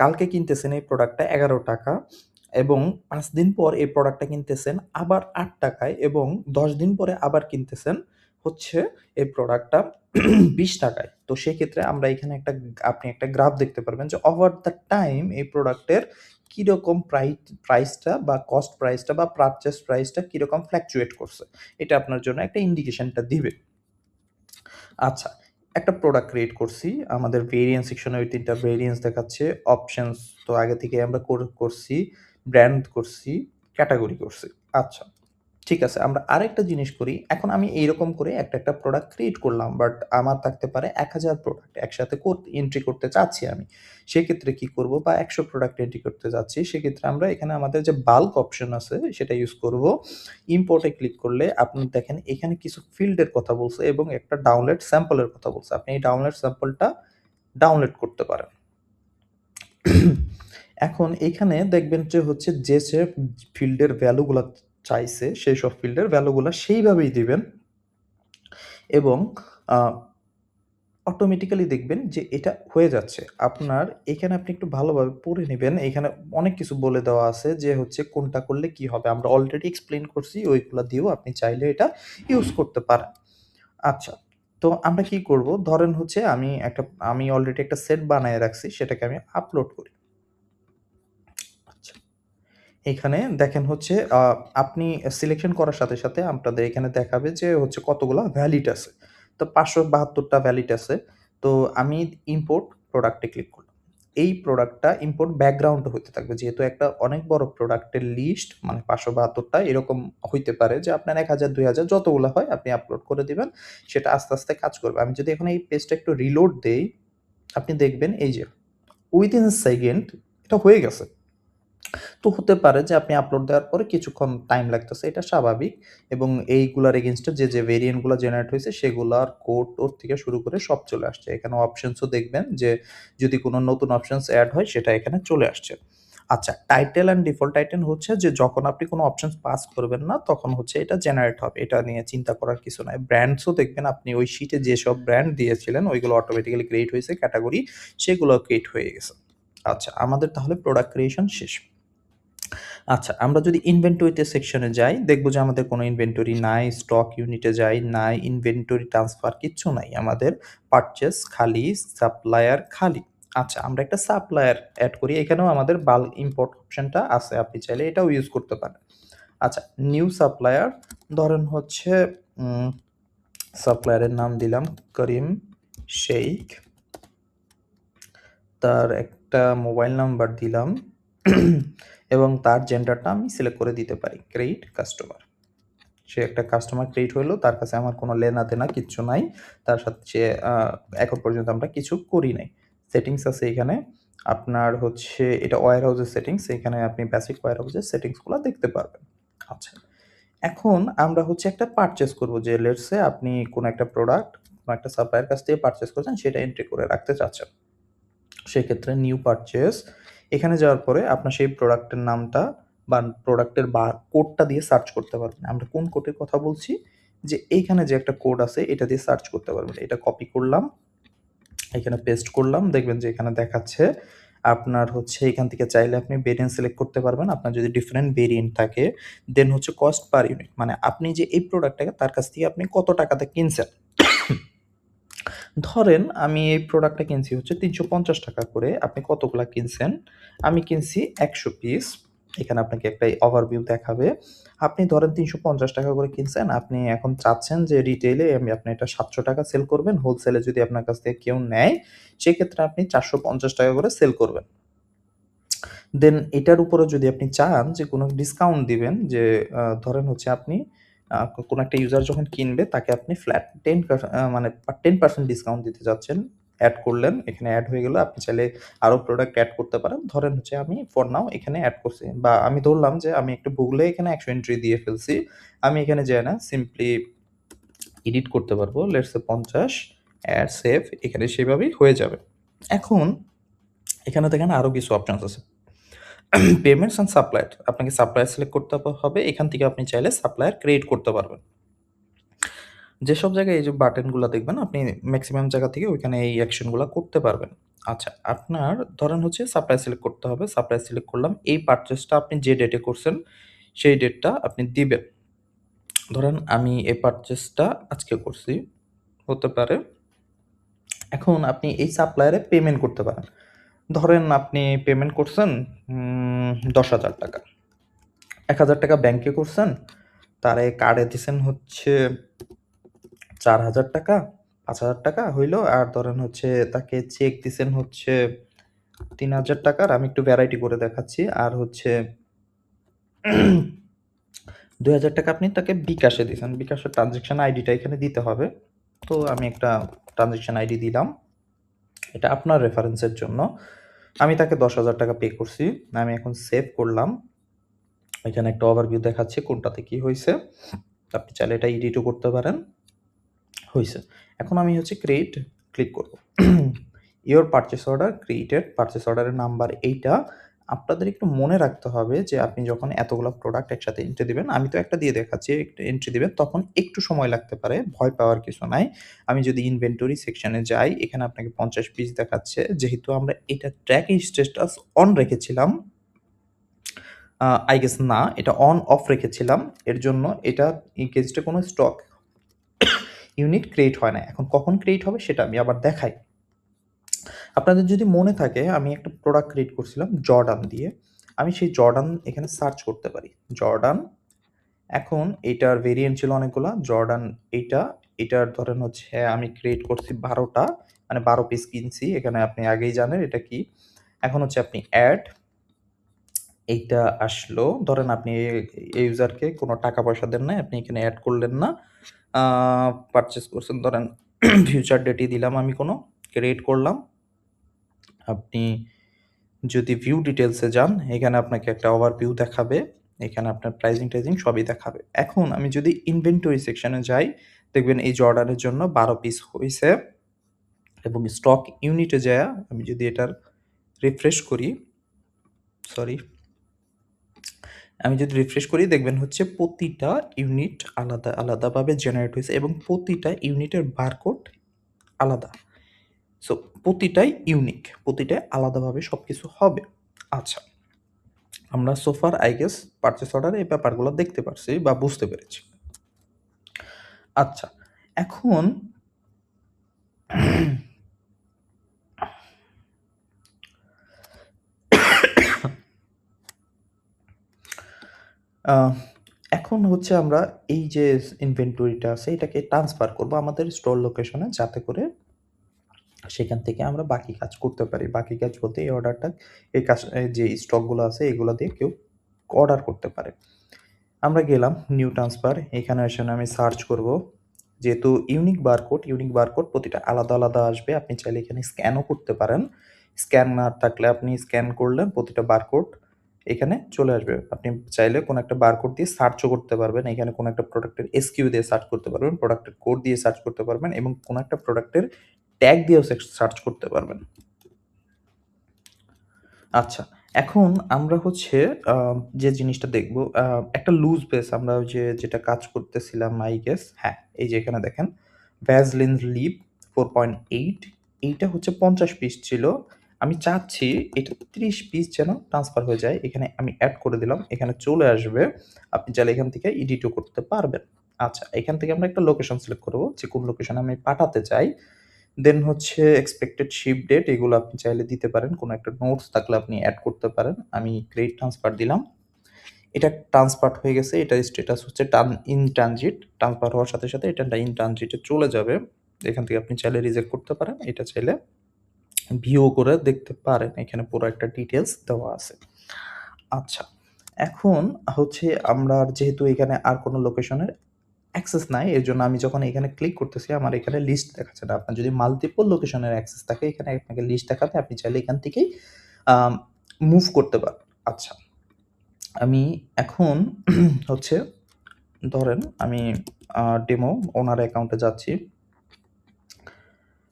কালকে কিনতেছেন এই প্রোডাক্টটা ৳11 এবং ৫ দিন পর এই প্রোডাক্টটা কিনতেছেন আবার ৳৮ এবং ১০ দিন পরে আবার কিনতেছেন হচ্ছে এই প্রোডাক্টটা ৳২০ তো সেক্ষেত্রে আমরা এখানে আপনি একটা গ্রাফ দেখতে পারবেন যে ওভার দ্য টাইম এই প্রোডাক্টের কিরকম প্রাইসটা বা কস্ট প্রাইসটা বা পারচেজ প্রাইসটা কিরকম ফ্লাকচুয়েট করছে। এটা আপনার জন্য একটা ইন্ডিকেশনটা দিবে। আচ্ছা, একটা প্রোডাক্ট ক্রিয়েট করছি। আমাদের ভেরিয়েন্স সেকশনে ওই ৩ টা ভেরিয়েন্স দেখাচ্ছে। অপশনস তো আগে থেকেই আমরা করছি। ব্র্যান্ড করছি, ক্যাটেগরি করছি। আচ্ছা, ঠিক আছে। আমরা আরেকটা জিনিস করি। এখন আমি এইরকম করে একটা প্রোডাক্ট ক্রিয়েট করলাম। বাট আমার থাকতে পারে ১,০০০ প্রোডাক্ট একসাথে এন্ট্রি করতে চাচ্ছি আমি। সেক্ষেত্রে কি করব? বা ১০০ প্রোডাক্ট এন্ট্রি করতে যাচ্ছি। সেক্ষেত্রে আমরা এখানে আমাদের যে বাল্ক অপশন আছে সেটা ইউজ করব। ইম্পোর্ট এ ক্লিক করলে আপনি দেখেন এখানে কিছু ফিল্ডের কথা বলছে এবং একটা ডাউনলোড স্যাম্পল এর কথা বলছে। আপনি এই ডাউনলোড স্যাম্পলটা ডাউনলোড করতে পারেন। এখন এইখানে দেখবেন যে হচ্ছে যে সে ফিল্ডের ভ্যালুগুলা চাইছে, সেইসব ফিল্ডের ভ্যালুগুলা সেইভাবেই দিবেন এবং আ অটোমেটিক্যালি দেখবেন যে এটা হয়ে যাচ্ছে। আপনার এখানে আপনি একটু ভালোভাবে পড়ে নিবেন। এখানে অনেক কিছু বলে দেওয়া আছে যে হচ্ছে কোনটা করলে কি হবে। আমরা অলরেডি এক্সপ্লেইন করছি, ওইগুলা দিয়েও আপনি চাইলে এটা ইউজ করতে পারেন। আচ্ছা, তো আমরা কি করব? ধরেন হচ্ছে আমি অলরেডি একটা সেট বানায় রাখছি, সেটাকে আমি আপলোড করি। আচ্ছা। এখানে দেখেন হচ্ছে আপনি সিলেকশন করার সাথে, সাথে আপনাদের এখানে দেখাবে যে হচ্ছে কতগুলা ভ্যালিড আছে। তো ৫৭২ টা ভ্যালিড আছে। তো আমি ইম্পোর্ট প্রোডাক্ট এ ক্লিক করলাম। এই প্রোডাক্টটা ইম্পোর্ট ব্যাকগ্রাউন্ড হইতে থাকবে। যেহেতু একটা অনেক বড় প্রোডাক্টের লিস্ট মানে ৫৭২ টা এরকম হইতে পারে যে আপনার ১,০০০, ২,০০০ যতগুলা হয় আপনি আপলোড করে দিবেন। সেটা আস্তে, আস্তে কাজ করবে। আমি যদি এখন এই পেজটা একটু রিলোড দেই, আপনি দেখবেন এই যে উইথিন a সেকেন্ড এটা হয়ে গেছে। তো হতে পারে যে আপনি আপলোড দেওয়ার পরে কিছুক্ষণ টাইম লাগতেছে, এটা স্বাভাবিক এবং এইগুলার এগেইনস্ট এ যে ভেরিয়েন্ট গুলা জেনারেট হইছে সেগুলার কোড থেকে শুরু করে সব চলে আসছে। এখানে অপশনস ও দেখবেন যে যদি কোন নতুন অপশনস এড হয় সেটা এখানে চলে আসছে। আচ্ছা, টাইটেল অ্যান্ড ডিফল্ট টাইটেল হচ্ছে যে যখন আপনি কোন অপশনস পাস করবেন না তখন হচ্ছে এটা জেনারেট হবে। এটা নিয়ে চিন্তা করার কিছু নাই। ব্র্যান্ডস ও দেখবেন আপনি ওই শিটে যেসব ব্র্যান্ড দিয়েছিলেন ওইগুলো অটোমেটিক্যালি ক্রিয়েট হইছে ক্যাটেগরি, সেগুলো ক্রিয়েট হয়ে গেছে। আচ্ছা, আমাদের তাহলে প্রোডাক্ট ক্রিয়েশন শেষ। আচ্ছা, আমরা যদি ইনভেন্টরিতে সেকশনে যাই, দেখব যে আমাদের কোনো ইনভেন্টরি নাই, স্টক ইউনিটে যাই, নাই, ইনভেন্টরি ট্রান্সফার কিচ্ছু নাই। আমাদের পারচেজ খালি, সাপ্লায়ার খালি। আচ্ছা, আমরা একটা সাপ্লায়ার এড করি। এখানেও আমাদের বাল্ক ইম্পোর্ট অপশনটা আছে। আপনি চাইলে এটাও ইউজ করতে পারেন। আচ্ছা, নিউ সাপ্লায়ার ধরেন হচ্ছে উম সাপ্লায়ারের নাম দিলাম করিম শেইখ। তার একটা মোবাইল নাম্বার দিলাম এবং তার জেন্ডারটা আমি সিলেক্ট করে দিতে পারি। Create customer. সে একটা কাস্টমার ক্রিয়েট হইলো। তার কাছে আমার কোনো লেনা-দেনা কিচ্ছু নাই। তার সাথে সে এখন পর্যন্ত আমরা কিছু করি নাই। সেটিংস আছে এখানে। আপনার হচ্ছে এটা ওয়্যারহাউস এর সেটিংস। এখানে আপনি বেসিক ওয়্যারহাউস এর সেটিংস গুলা দেখতে পারবেন। আচ্ছা। এখন আমরা হচ্ছে একটা পারচেজ করব যে লেটস সে আপনি কোন একটা প্রোডাক্ট কোন একটা সাপ্লায়ার কাছ থেকে পারচেজ করছেন সেটা এন্ট্রি করে রাখতে চাচ্ছেন। সেক্ষেত্রে নিউ পারচেজ এখানে যাওয়ার পরে আপনার সেই প্রোডাক্টের নামটা বা প্রোডাক্টের কোডটা দিয়ে সার্চ করতে পারবেন। আমরা কোন কোডের কথা বলছি? যে এইখানে যে একটা কোড আছে এটা দিয়ে সার্চ করতে পারবেন। এটা কপি করলাম, এখানে পেস্ট করলাম। দেখবেন যে এখানে দেখাচ্ছে আপনার হচ্ছে এখান থেকে চাইলে আপনি ভেরিয়েন্ট সিলেক্ট করতে পারবেন। আপনার যদি ডিফারেন্ট ভেরিয়েন্ট থাকে, দেন হচ্ছে কস্ট পার ইউনিট মানে আপনি যে এই প্রোডাক্টটাকে তার কাছ থেকে আপনি কত টাকাতে কিনছেন। ধরেন আমি এই প্রোডাক্টটা কিনছি হচ্ছে ৳৩৫০ করে। আপনি কতগুলা কিনছেন? আমি কিনছি ১০০ পিস। এখানে আপনাকে একটা ওভারভিউ দেখাবে। আপনি ধরেন ৳৩৫০ করে কিনছেন। আপনি এখন চাচ্ছেন যে রিটেইলে আপনি এটা ৳৭০০ সেল করবেন। হোলসেলে যদি আপনার কাছ থেকে কেউ নেয়, সেক্ষেত্রে আপনি ৳৪৫০ করে সেল করবেন। দেন এটার উপরে যদি আপনি চান যে কোনো ডিসকাউন্ট দিবেন যে ধরেন হচ্ছে আপনি কোনো একটা ইউজার যখন কিনবে তাকে আপনি ফ্ল্যাট 10% ডিসকাউন্ট দিতে যাচ্ছেন। এড করলেন, এখানে এড হয়ে গেল। আপনি চাইলে আরো প্রোডাক্ট এড করতে পারেন। ধরেন হচ্ছে আমি ফর নাও এখানে এড করছি বা আমি ধরলাম যে আমি একটু ভুলে এখানে ১০০ এন্ট্রি দিয়ে ফেলছি। আমি এখানে যেয়ে না সিম্পলি এডিট করতে পারবো। লেটস সে ৫০ এড সেভ এখানে সেভাবেই হয়ে যাবে। এখন এখানে দেখেন আরো কিছু অপশনস আছে। Payments and supplier. আপনাকে সাপ্লায়ার সিলেক্ট করতে হবে। এখান থেকে আপনি চাইলে সাপ্লায়ার ক্রিয়েট করতে পারবেন। যেসব জায়গায় এই যে বাটনগুলা দেখবেন আপনি মেক্সিমাম জায়গা থেকে ওইখানে এই অ্যাকশন গুলা করতে পারবেন। আচ্ছা, আপনার ধরেন হচ্ছে সাপ্লায়ার সিলেক্ট করতে হবে। সাপ্লায়ার সিলেক্ট করলাম। এই পারচেজটা আপনি যে ডেটে করছেন সেই ডেটটা আপনি দিবেন। ধরেন আমি এই পারচেজটা আজকে করছি। হতে পারে এখন আপনি এই সাপ্লায়ারে পেমেন্ট করতে পারেন। ধরেন আপনি পেমেন্ট করছেন ৳১০,০০০ ৳১,০০০ ব্যাংকে করছেন, তারে কার্ডে দিছেন হচ্ছে ৳৪,০০০ ৳৫,০০০ হইলো আর ধরেন হচ্ছে তাকে চেক দিছেন হচ্ছে ৳৩,০০০ আমি একটু ভ্যারাইটি করে দেখাচ্ছি। আর হচ্ছে ৳২,০০০ আপনি তাকে বিকাশে দিছেন। বিকাশের ট্রান্সেকশন আইডিটা এখানে দিতে হবে। তো আমি একটা ট্রান্সেকশন আইডি দিলাম। এটা আপনার রেফারেন্সের জন্য। আমি তাকে ৳১০,০০০ পে করছি। আমি এখন সেভ করলাম। এখানে একটা ওভারভিউ দেখাচ্ছে কোনটাতে কি হইছে। আপনি চাইলে এটা এডিটও করতে পারেন। হইছে। এখন আমি হচ্ছে ক্রিয়েট ক্লিক করব। Your purchase order created. Purchase অর্ডারের নাম্বার এইটা। আপনাদের একটু মনে রাখতে হবে যে আপনি যখন এতগুলা প্রোডাক্ট একসাথে এন্ট্রি দিবেন, আমি তো একটা দিয়ে দেখাচ্ছি, একটা এন্ট্রি দিবেন তখন একটু সময় লাগতে পারে। ভয় পাওয়ার কিছু নাই। আমি যদি ইনভেন্টরি সেকশনে যাই, এখানে আপনাকে ৫০ পিস দেখাচ্ছে। যেহেতু আমরা এটা ট্র্যাকিং স্ট্যাটাস অন রেখেছিলাম, I guess না, এটা অন অফ রেখেছিলাম। এর জন্য এটা এগেইনস্ট এ কোনো স্টক ইউনিট ক্রিয়েট হয় নাই। এখন কখন ক্রিয়েট হবে সেটা আমি আবার দেখাই। আপনাদের যদি মনে থাকে আমি একটা প্রোডাক্ট ক্রিয়েট করছিলাম জর্ডান দিয়ে। আমি সেই জর্ডান এখানে সার্চ করতে পারি। জর্ডান, এখন এটার ভেরিয়েন্ট ছিল অনেকগুলা। জর্ডান এইটা, এটার ধরেন হচ্ছে আমি ক্রিয়েট করছি ১২ টা, মানে ১২ পিস কিনছি। এখানে আপনি আগেই জানেন এটা কি। এখন হচ্ছে আপনি এড, এইটা আসলো। ধরেন আপনি এই ইউজারকে কোনো টাকা পয়সা দেন নাই। আপনি এখানে এড করলেন না। আ পারচেজ করছেন ধরেন ফিউচার ডেটই দিলাম আমি কোনো, ক্রিয়েট করলাম। আপনি যদি ভিউ ডিটেইলস এ যান, এখানে আপনাকে একটা ওভারভিউ দেখাবে। এখানে আপনার প্রাইজিং-টাইজিং সবই দেখাবে। এখন আমি যদি ইনভেন্টরি সেকশনে যাই, দেখবেন এই জর্ডানের জন্য ১২ পিস হইছে এবং স্টক ইউনিটে যায়া আমি যদি এটার রিফ্রেশ করি, সরি, আমি যদি রিফ্রেশ করি দেখবেন হচ্ছে প্রতিটা ইউনিট আলাদা, আলাদাভাবে জেনারেট হইছে এবং প্রতিটা ইউনিটের বারকোড আলাদা। So প্রতিটাই unique. প্রতিটাই আলাদাভাবে সবকিছু হবে। আচ্ছা। আমরা so far I guess purchase অর্ডারে এই ব্যাপারগুলো দেখতে পারছি বা বুঝতে পেরেছি। আচ্ছা, এখন আ এখন হচ্ছে আমরা এই যে ইনভেন্টরিটা আছে এটাকে ট্রান্সফার করব আমাদের স্টোর লোকেশনে, যাতে করে সেখান থেকে আমরা বাকি কাজ করতে পারি। বাকি কাজ বলতে এই অর্ডারটা, এই কাজ, এই যে স্টকগুলো আছে এগুলা দিয়ে কেউ অর্ডার করতে পারে। আমরা গেলাম নিউ ট্রান্সফার, এখানে এসে আমি সার্চ করব। যেহেতু ইউনিক বারকোড প্রতিটা আলাদা, আলাদা আসবে। আপনি চাইলে এখানে স্ক্যানও করতে পারেন। স্ক্যান না থাকলে আপনি স্ক্যান করলেন প্রতিটা বারকোড এখানে চলে আসবে। আপনি চাইলে কোনো একটা বারকোড দিয়ে সার্চও করতে পারবেন। এখানে কোনো একটা প্রোডাক্টের SKU দিয়ে সার্চ করতে পারবেন, প্রোডাক্টের কোড দিয়ে সার্চ করতে পারবেন এবং কোনো একটা প্রোডাক্টের ট্যাগ দিয়েও সার্চ করতে পারবেন। আচ্ছা, এখন আমরা হচ্ছে আ যে জিনিসটা দেখব, একটা লুজ বেস আমরা ওই যে যেটা কাজ করতেছিলাম আই গেস, হ্যাঁ, এই যে এখানে দেখেন ভ্যাসলিন লিপ 4.8, এইটা হচ্ছে ৫০ পিস ছিল। আমি চাচ্ছি এটা ৩০ পিস যেন ট্রান্সফার হয়ে যায়। এখানে আমি এড করে দিলাম। এখানে চলে আসবে। আপনি চাইলে এখান থেকে এডিটও করতে পারবেন। আচ্ছা, এখান থেকে আমরা একটা লোকেশন সিলেক্ট করব যে কোন লোকেশনে আমি পাঠাতে চাই। দেন হচ্ছে এক্সপেক্টেড শিপ ডেট, এগুলো আপনি চাইলে দিতে পারেন। কোনো একটা নোটস থাকলে আপনি এড করতে পারেন। আমি ক্রেডিট ট্রান্সফার দিলাম। এটা ট্রান্সফারড হয়ে গেছে। এটার স্ট্যাটাস হচ্ছে ইন ট্রানজিট। ট্রান্সফার হওয়ার সাথে, সাথে এটা ইন ট্রানজিটে চলে যাবে। এখান থেকে আপনি চাইলে রিজেক্ট করতে পারেন। এটা চাইলে ভিউ করে দেখতে পারেন। এখানে পুরো একটা ডিটেইলস দেওয়া আছে। আচ্ছা, এখন হচ্ছে আমরা যেহেতু এখানে আর কোনো লোকেশনের অ্যাক্সেস নাই। এজন্য আমি যখন এখানে ক্লিক করতেছি আমার এখানে লিস্ট দেখাচ্ছে না। আপনার যদি মাল্টিপল লোকেশনের অ্যাক্সেস থাকে এখানে আপনাকে লিস্ট দেখাবে। আপনি চাইলে এখান থেকেই আম মুভ করতে পারেন। আচ্ছা, আমি এখন হচ্ছে ধরেন আমি ডেমো ওনার অ্যাকাউন্টে যাচ্ছি।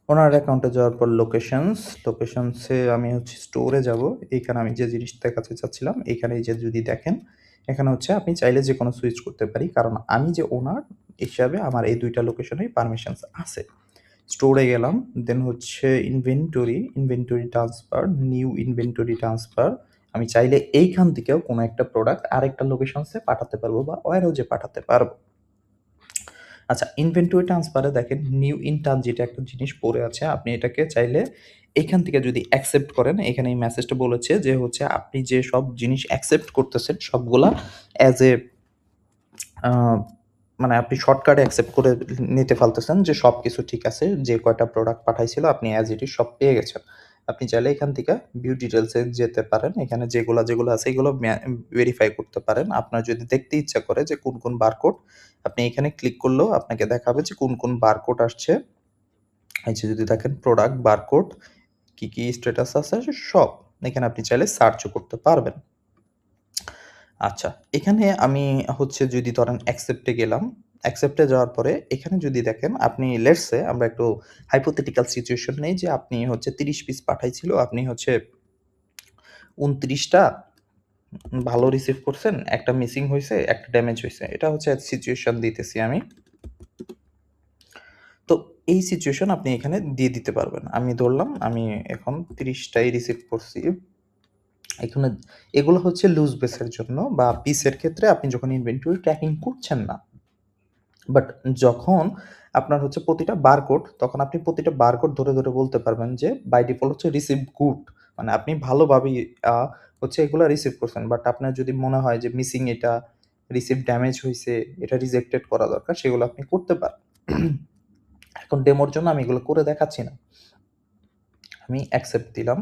ওনার অ্যাকাউন্টে যাওয়ার পর লোকেশনসে আমি হচ্ছে স্টোরে যাবো। এইখানে আমি যে জিনিসটা দেখাতে চাচ্ছিলাম, এইখানে এই যে যদি দেখেন, এখানে হচ্ছে আপনি চাইলে যেকোনো সুইচ করতে পারি। কারণ আমি যে ওনার হিসাবে আমার এই ২ টা লোকেশনেই পারমিশনস আছে। স্টোরে গেলাম, দেন হচ্ছে inventory transfer, new inventory transfer. আমি চাইলে এইখান থেকেও কোনো একটা প্রোডাক্ট আরেকটা লোকেশনসে পাঠাতে পারবো বা ওয়্যারহাউসে পাঠাতে পারবো। আচ্ছা, ইনভেন্টরি ট্রান্সফারে দেখেন নিউ ইন ট্রানজিট একটা জিনিস পড়ে আছে। আপনি এটাকে চাইলে এখান থেকে যদি অ্যাকসেপ্ট করেন, এখানে এই মেসেজটা বলেছে যে হচ্ছে আপনি যে সব জিনিস অ্যাকসেপ্ট করতেছেন সবগুলা অ্যাজ এ আ মানে আপনি শর্টকাটে অ্যাকসেপ্ট করে নিতে পারতেছেন যে সবকিছু ঠিক আছে। যে কয়টা প্রোডাক্ট পাঠাইছিল আপনি অ্যাজ ইট ইজ সব পেয়ে গেছেন। আপনি চাইলে এখান থেকে ভিউ ডিটেইলস এ যেতে পারেন। এখানে যেগুলো আছে এগুলো ভেরিফাই করতে পারেন। আপনার যদি দেখতে ইচ্ছা করে যে কোন বারকোড, আপনি এখানে ক্লিক করলেও আপনাকে দেখাবে যে কোন বারকোড আসছে। এই যে যদি দেখেন প্রোডাক্ট বারকোড, কি স্ট্যাটাস আছে সব। এখানে আপনি চাইলে সার্চও করতে পারবেন। আচ্ছা, এখানে আমি হচ্ছে যদি ধরেন অ্যাকসেপ্ট এ গেলাম। অ্যাকসেপ্ট এ যাওয়ার পরে এখানে যদি দেখেন আপনি লেটস সে আমরা একটু hypothetical সিচুয়েশন নেই যে আপনি হচ্ছে ৩০ পিস পাঠাইছিল। আপনি হচ্ছে 29 টা ভালো রিসিভ করছেন, একটা মিসিং হইছে, একটা ড্যামেজ হইছে। এটা হচ্ছে সিচুয়েশন দিতেছি আমি। তো এই সিচুয়েশন আপনি এখানে দিয়ে দিতে পারবেন। আমি ধরলাম আমি এখন 30 টাই রিসিভ করছি। এখানে এগুলো হচ্ছে লুজ বেসের জন্য বা পিসের ক্ষেত্রে আপনি যখন ইনভেন্টরি ট্র্যাকিং করছেন না। বাট যখন আপনার হচ্ছে প্রতিটা বারকোড, তখন আপনি প্রতিটা বারকোড ধরে, ধরে বলতে পারবেন যে বাই ডিফল্ট হচ্ছে রিসিভ গুড। মানে আপনি ভালোভাবেই আ হচ্ছে এগুলা রিসিভ করছেন। বাট আপনার যদি মনে হয় যে মিসিং এটা, রিসিভ ড্যামেজ হইছে, এটা রিজেক্টেড করা দরকার, সেগুলো আপনি করতে পারেন। এখন ডেমোর জন্য আমি এগুলো করে দেখাচ্ছি না। আমি অ্যাকসেপ্ট দিলাম।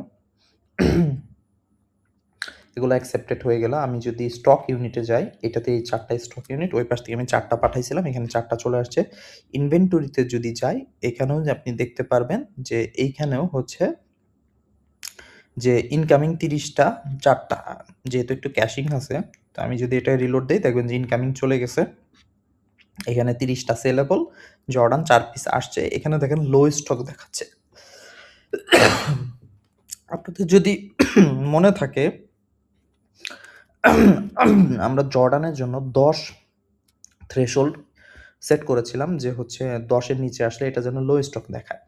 এগুলো অ্যাকসেপ্টেড হয়ে গেল। আমি যদি স্টক ইউনিটে যাই, এটাতে এই ৪ টা স্টক ইউনিট, ওই পাশ থেকে আমি ৪ টা পাঠাইছিলাম, এখানে ৪ টা চলে আসছে। ইনভেন্টরিতে যদি যাই, এখানেও যে আপনি দেখতে পারবেন যে এইখানেও হচ্ছে যে ইনকামিং ৩০ টা ৪ টা। যেহেতু একটু ক্যাশিং আছে, তো আমি যদি এটা রিলোড দেই দেখবেন যে ইনকামিং চলে গেছে। এখানে ৩০ টা সেলেবল জর্ডান ৪ পিস আসছে। এখানে দেখেন লো স্টক দেখাচ্ছে। আপনাদের যদি মনে থাকে আমরা জর্ডানের জন্য ১০ থ্রেশহোল্ড সেট করেছিলাম যে হচ্ছে ১০ এর নিচে আসলে এটা যেন লো স্টক দেখায়।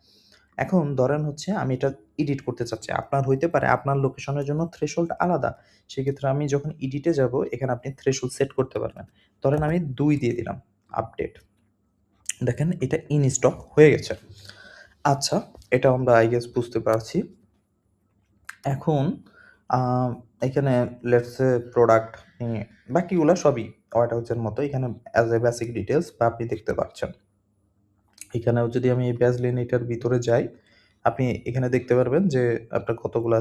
এখন ধরেন হচ্ছে আমি এটা এডিট করতে চাচ্ছি। আপনার হইতে পারে আপনার লোকেশনের জন্য থ্রেশহোল্ড আলাদা। সেক্ষেত্রে আমি যখন এডিটে যাব, এখানে আপনি থ্রেশহোল্ড সেট করতে পারবেন। ধরেন আমি ২ দিয়ে দিলাম, আপডেট। দেখেন এটা ইন স্টক হয়ে গেছে। আচ্ছা, এটা আমরা আই গেস বুঝতে পারছি। এখন আ এখানে লেটস সে প্রোডাক্ট বাকিগুলা সবই হোয়াইট হাউসের মতো। এখানে অ্যাজ এ বেসিক ডিটেইলস বা আপনি দেখতে পাচ্ছেন। এখানেও যদি আমি এই ভ্যাসলিন এটার ভিতরে যাই, আপনি এখানে দেখতে পারবেন যে আপনার কতগুলা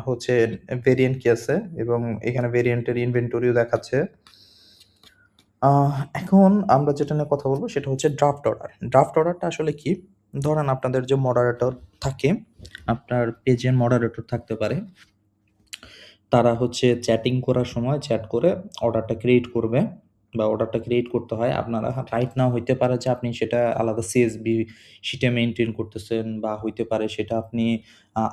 হচ্ছে ভেরিয়েন্ট কি আছে এবং এখানে ভেরিয়েন্টের ইনভেন্টরিও দেখাচ্ছে। এখন আমরা যেটা নিয়ে কথা বলব সেটা হচ্ছে ড্রাফট অর্ডার। ড্রাফট অর্ডারটা আসলে কি? ধরেন আপনাদের যে মডারেটর থাকে, আপনার পেজের মডারেটর থাকতে পারে। তারা হচ্ছে চ্যাটিং করার সময় চ্যাট করে অর্ডারটা ক্রিয়েট করবে বা অর্ডারটা ক্রিয়েট করতে হয়। আপনারা রাইট নাও হইতে পারে যে আপনি সেটা আলাদা সিএসভি শিটে মেইনটেইন করতেছেন বা হইতে পারে সেটা আপনি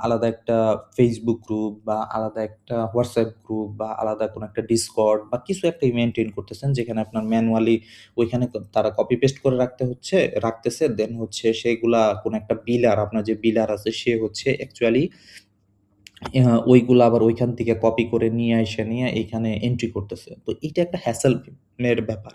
আলাদা একটা Facebook গ্রুপ বা আলাদা একটা WhatsApp গ্রুপ বা আলাদা কোনো একটা Discord বা কিছু একটা মেইনটেইন করতেছেন যেখানে আপনার ম্যানুয়ালি ওইখানে তারা কপি পেস্ট করে রাখতেছে। দেন হচ্ছে সেগুলা কোনো একটা বিলার আপনার যে বিলার আছে সে হচ্ছে অ্যাকচুয়ালি ওইগুলা আবার ঐখান থেকে কপি করে নিয়ে এইখানে এন্ট্রি করতেছে। তো এইটা একটা হ্যাসেল এর ব্যাপার।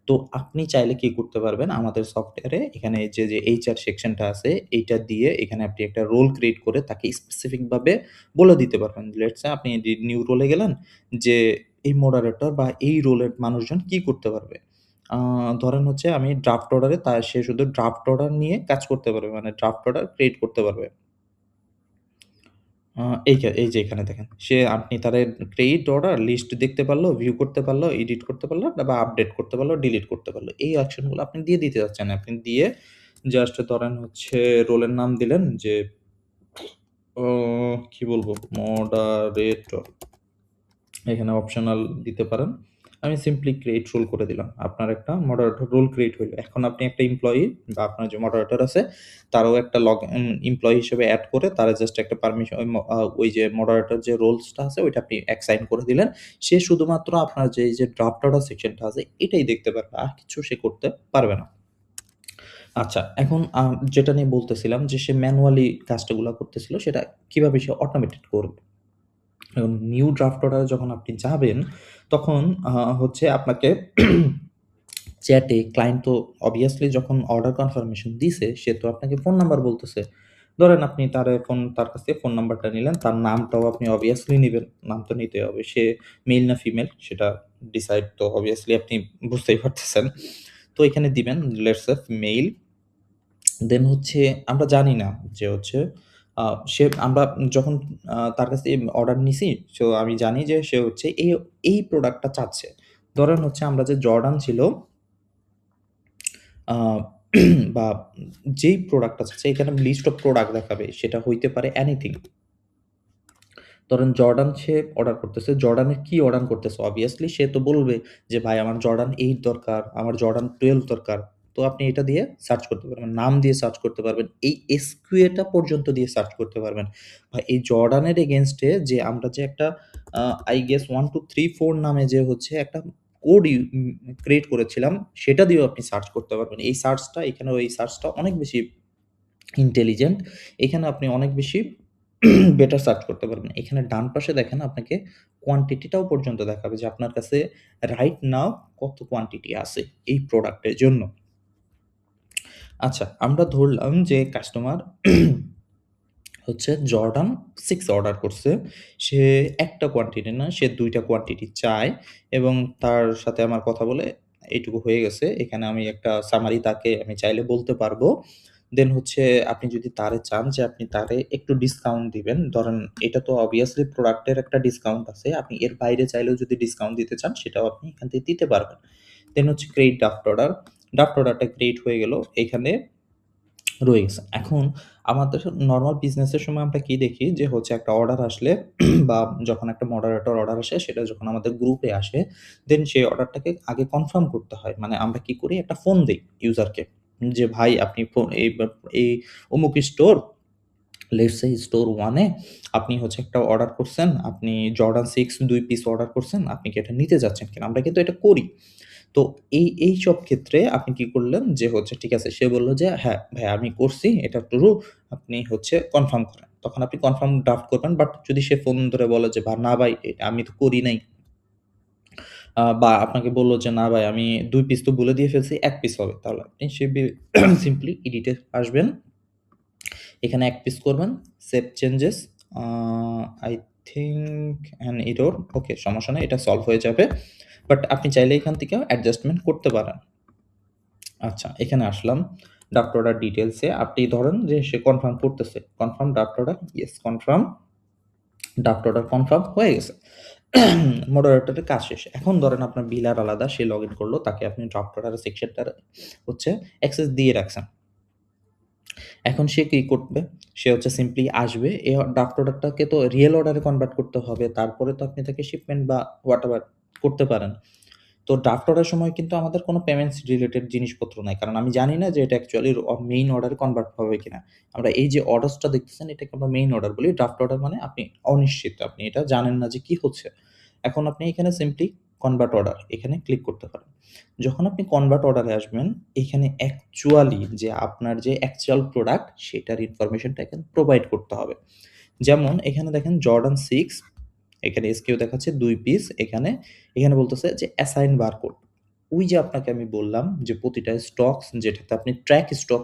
তো আপনি চাইলে কি করতে পারবেন আমাদের সফটওয়্যারে এখানে যে HR সেকশনটা আছে এইটা দিয়ে এখানে আপনি একটা রোল ক্রিয়েট করে তাকে স্পেসিফিক ভাবে বলে দিতে পারবেন। লেটস সে আপনি নিউ রোলে গেলেন যে এই মডারেটর বা এই রোলের মানুষজন কি করতে পারবে? আ ধরেন হচ্ছে আমি ড্রাফট অর্ডারে সে শুধু ড্রাফট অর্ডার নিয়ে কাজ করতে পারবে। মানে ড্রাফট অর্ডার ক্রিয়েট করতে পারবে। আ এই যে এখানে দেখেন। আপনি তাদের ক্রেডিট অর্ডার লিস্ট দেখতে পারলো, ভিউ করতে পারলো, এডিট করতে পারলো বা আপডেট করতে পারলো, ডিলিট করতে পারলো। এই অপশন গুলো আপনি দিয়ে দিতে চাচ্ছেন। আপনি দিয়ে জাস্ট ধরেন হচ্ছে রোলের নাম দিলেন যে ও কি বলবো? মডারেটর। এখানে অপশনাল দিতে পারেন। আমি সিম্পলি ক্রিয়েট রোল করে দিলাম। আপনার একটা মডারেটর রোল ক্রিয়েট হইলো। এখন আপনি একটা এমপ্লয়ি বা আপনার যে মডারেটর আছে তারও একটা এমপ্লয়ি হিসেবে এড করে তারা জাস্ট একটা পারমিশন ওই যে মডারেটর যে রোলসটা আছে ওইটা আপনি অ্যাসাইন করে দিলেন। সে শুধুমাত্র আপনার যে এই যে ড্রাফট অর্ডার সেকশনটা আছে এটাই দেখতে পারবে। আর কিছু সে করতে পারবে না। আচ্ছা, এখন যেটা নিয়ে বলতেছিলাম যে সে ম্যানুয়ালি কাজটা করতেছিল সেটা কিভাবে সে অটোমেটেড করবে। এখন নিউ ড্রাফট অর্ডারে যখন আপনি যাবেন, তখন আ হচ্ছে আপনাকে চ্যাটে ক্লায়েন্ট তো obviously যখন অর্ডার কনফার্মেশন দিছে, সে তো আপনাকে ফোন নাম্বার বলতেছে। ধরেন আপনি তার কাছ থেকে ফোন নাম্বারটা নিলেন, তার নামটাও আপনি obviously নিবেন। নাম তো নিতেই হবে। সে মেইল না ফিমেল সেটা ডিসাইড তো obviously আপনি বুঝতেই পারতেছেন। তো এখানে দিবেন লেটস সে মেইল। দেন হচ্ছে আমরা জানি না যে হচ্ছে আ সে আমরা যখন তার কাছ থেকে অর্ডার নিছি, সো আমি জানি যে সে হচ্ছে এই প্রোডাক্টটা চাচ্ছে। ধরেন হচ্ছে আমরা যে জর্ডান ছিল আ বা যেই প্রোডাক্টটা চাচ্ছে এখানে লিস্ট অফ প্রোডাক্ট দেখাবে। সেটা হইতে পারে এনিথিং। ধরেন জর্ডান সে অর্ডার করতেছে। জর্ডানের কি অর্ডার করতেছে? obviously সে তো বলবে যে, "ভাই আমার জর্ডান 8 দরকার, আমার জর্ডান 12 দরকার।" তো আপনি এটা দিয়ে সার্চ করতে পারবেন। নাম দিয়ে সার্চ করতে পারবেন। এই SQA টা পর্যন্ত দিয়ে সার্চ করতে পারবেন। ভাই এই জর্ডানের এগেইনস্ট এ যে আমরা যে একটা I guess 1, 2, 3, 4 নামে যে হচ্ছে একটা কোড ক্রিয়েট করেছিলাম, সেটা দিয়েও আপনি সার্চ করতে পারবেন। এই সার্চটা এখানে এই সার্চটা অনেক বেশি ইন্টেলিজেন্ট। এখানে আপনি অনেক বেশি বেটার সার্চ করতে পারবেন। এখানে ডান পাশে দেখেন আপনাকে কোয়ান্টিটিটাও পর্যন্ত দেখাবে যে আপনার কাছে রাইট নাও কত কোয়ান্টিটি আছে এই প্রোডাক্টের জন্য। আচ্ছা, আমরা ধরলাম যে কাস্টমার হচ্ছে জর্ডান 6 অর্ডার করছে। সে ১ টা কোয়ান্টিটি না, সে ২ টা কোয়ান্টিটি চায় এবং তার সাথে আমার কথা বলে এইটুকু হয়ে গেছে। এখানে আমি একটা সামারি তাকে আমি চাইলে বলতে পারবো। দেন হচ্ছে আপনি যদি তারে চান যে আপনি তারে একটু ডিসকাউন্ট দিবেন, ধরেন এটা তো obviously প্রোডাক্টের একটা ডিসকাউন্ট আছে। আপনি এর বাইরে চাইলেও যদি ডিসকাউন্ট দিতে চান সেটাও আপনি এখান থেকে দিতে পারবেন। দেন হচ্ছে ক্রিয়েট ড্রাফট অর্ডার। ড্রাফট অর্ডারটা ক্রিয়েট হয়ে গেল। এখানে রয়ে গেছে। এখন আমাদের নরমাল বিজনেসের সময় আমরা কি দেখি যে হচ্ছে একটা অর্ডার আসলে বা যখন একটা মডারেটর অর্ডার আসে সেটা যখন আমাদের গ্রুপে আসে, দেন সেই অর্ডারটাকে আগে কনফার্ম করতে হয়। মানে আমরা কি করি একটা ফোন দেই ইউজারকে যে ভাই আপনি এই অমুক স্টোর লেটস সে স্টোর 1 এ আপনি হচ্ছে একটা অর্ডার করছেন। আপনি জর্ডান 6 ২ পিস অর্ডার করছেন। আপনি কি এটা নিতে চাচ্ছেন কিনা? আমরা কিন্তু এটা করি। তো এইসব ক্ষেত্রে আপনি কি করলেন যে হচ্ছে ঠিক আছে সে বলল যে, "হ্যাঁ, ভাই আমি করছি এটা ট্রু আপনি হচ্ছে কনফার্ম করেন।" তখন আপনি কনফার্ম ড্রাফট করবেন। বাট যদি সে ফোন ধরে বলে যে, "না ভাই এটা আমি তো করি নাই।" বা আপনাকে বলল যে, "না ভাই আমি ২ পিস তো বলে দিয়ে ফেলছি ১ পিস হবে।" তাহলে আপনি সে সিম্পলি এডিটে আসবেন। এখানে ১ পিস করবেন, save changes uh I think an error okay সমস্যা নাই এটা সলভ হয়ে যাবে। বাট আপনি চাইলে এখান থেকে অ্যাডজাস্টমেন্ট করতে পারেন। আচ্ছা, এখানে আসলাম। ড্রাফট অর্ডার ডিটেইলস এ আপনি ধরেন যে সে কনফার্ম করতেছে। Confirm draft order, yes confirm. Draft order confirm হয়ে গেছে। মডারেটরের কাজ শেষ। এখন ধরেন আপনার বিলার আলাদা, সে লগইন করলো। তাকে আপনি ড্রাফট অর্ডারের সেকশনটার হচ্ছে অ্যাক্সেস দিয়ে রাখছেন। এখন সে কি করবে? সে হচ্ছে সিম্পলি আসবে। এই ড্রাফট অর্ডারটাকে তো রিয়েল অর্ডারে কনভার্ট করতে হবে। তারপরে তো আপনি তাকে শিপমেন্ট বা হোয়াটএভার করতে পারেন। তো ড্রাফট অর্ডারের সময় কিন্তু আমাদের কোনো পেমেন্টস রিলেটেড জিনিসপত্র নাই। কারণ আমি জানি না যে এটা অ্যাকচুয়ালি মেইন অর্ডারে কনভার্ট হবে কিনা। আমরা এই যে অর্ডারসটা দেখতেছেন এটাকে আমরা মেইন অর্ডার বলি। ড্রাফট অর্ডার মানে আপনি অনিশ্চিত। আপনি এটা জানেন না যে কি হচ্ছে। এখন আপনি এখানে সিম্পলি কনভার্ট অর্ডার এখানে ক্লিক করতে পারেন। যখন আপনি কনভার্ট অর্ডারে আসবেন, এখানে অ্যাকচুয়ালি যে আপনার যে অ্যাকচুয়াল প্রোডাক্ট সেটার ইনফরমেশনটা এখানে প্রোভাইড করতে হবে। যেমন এখানে দেখেন জর্ডান 6 এখানে SKU দেখাচ্ছে ২ পিস এখানে বলতেছে যে অ্যাসাইন বারকোড। ওই যে আপনাকে আমি বললাম যে প্রতিটা স্টকস যেটাতে আপনি ট্র্যাক স্টক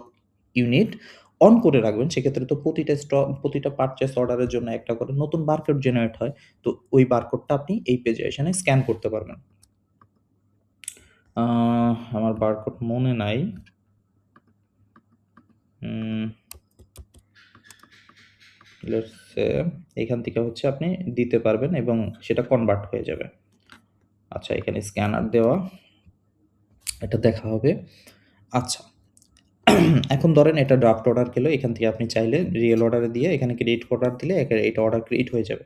ইউনিট অন করে রাখবেন সেক্ষেত্রে তো প্রতিটা পারচেজ অর্ডারের জন্য একটা করে নতুন বারকোড জেনারেট হয়। তো ওই বারকোডটা আপনি এই পেজে এখানে স্ক্যান করতে পারবেন। আ আমার বারকোড মনে নাই। উম লেটস সে এখান থেকে হচ্ছে আপনি দিতে পারবেন এবং সেটা কনভার্ট হয়ে যাবে। আচ্ছা এখানে স্ক্যানার দেওয়া, এটা দেখা হবে। আচ্ছা এখন ধরেন এটা ড্রাফট অর্ডার গেল। এখান থেকে আপনি চাইলে রিয়েল অর্ডারে দিয়ে এখানে ক্রিয়েট অর্ডার দিলে এটা অর্ডার ক্রিয়েট হয়ে যাবে।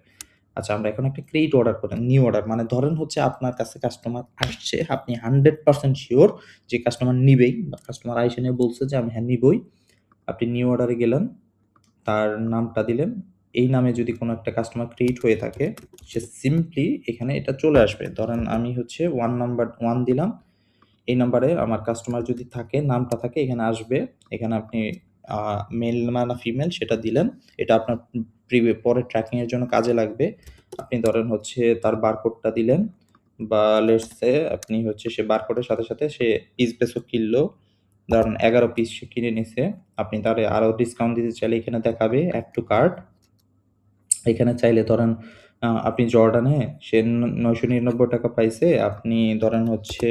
আচ্ছা আমরা এখন একটা ক্রিয়েট অর্ডার করেন। নিউ অর্ডার মানে ধরেন হচ্ছে আপনার কাছে কাস্টমার আসছে। আপনি 100% সিওর যে কাস্টমার নিবেই বা কাস্টমার আইসা নিয়ে বলছে যে আমি হ্যাঁ নিবই। আপনি নিউ অর্ডারে গেলেন, তার নামটা দিলেন। এই নামে যদি কোনো একটা কাস্টমার ক্রিয়েট হয়ে থাকে, সে সিম্পলি এখানে এটা চলে আসবে। ধরেন আমি হচ্ছে 1 দিলাম। এই নাম্বারে আমার কাস্টমার যদি থাকে, নামটা থাকে এখানে আসবে। এখানে আপনি আ মেল না ফিমেল সেটা দিলেন। এটা আপনার পরে ট্র্যাকিং এর জন্য কাজে লাগবে। আপনি ধরেন হচ্ছে তার বারকোডটা দিলেন বা লেটস সে আপনি হচ্ছে সে বারকোডের সাথে সে পিস বেসও কিনলো। ধরেন ১১ পিস সে কিনে নিছে। আপনি তারে আরো ডিসকাউন্ট দিতে চাইলে এখানে দেখাবে এড টু কার্ট। এখানে চাইলে ধরেন আপনি জর্ডানে সে ৳৯৯৯ পাইছে। আপনি ধরেন হচ্ছে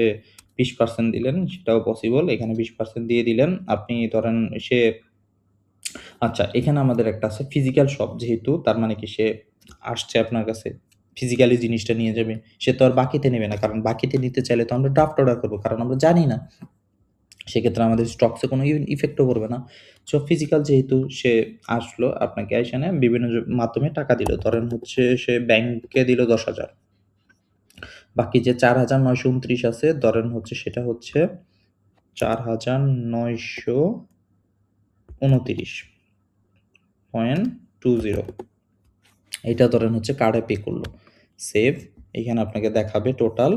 ২০% দিলেন, সেটাও পসিবল। এখানে ২০% দিয়ে দিলেন। আপনি ধরেন সে আচ্ছা এখানে আমাদের একটা আছে ফিজিক্যাল শপ যেহেতু তার মানে কি সে আসছে আপনার কাছে, ফিজিক্যালি জিনিসটা নিয়ে যাবে। সে তো আর বাকিতে নেবে না। কারণ বাকিতে নিতে চাইলে তো আমরা ড্রাফট অর্ডার করব। কারণ আমরা জানি না। সেক্ষেত্রে আমাদের স্টকসে কোনো ইফেক্টও পড়বে না। সো ফিজিক্যাল যেহেতু সে আসলো আপনাকে এখানে বিভিন্ন মাধ্যমে টাকা দিল। ধরেন হচ্ছে সে ব্যাংকে দিল ১০,০০০। বাকি যে ৪,৯২৯ আছে ধরেন হচ্ছে সেটা হচ্ছে 4,929.20 এটা ধরেন হচ্ছে কার্ডে পে করলো। সেভ, এখানে আপনাকে দেখাবে টোটাল।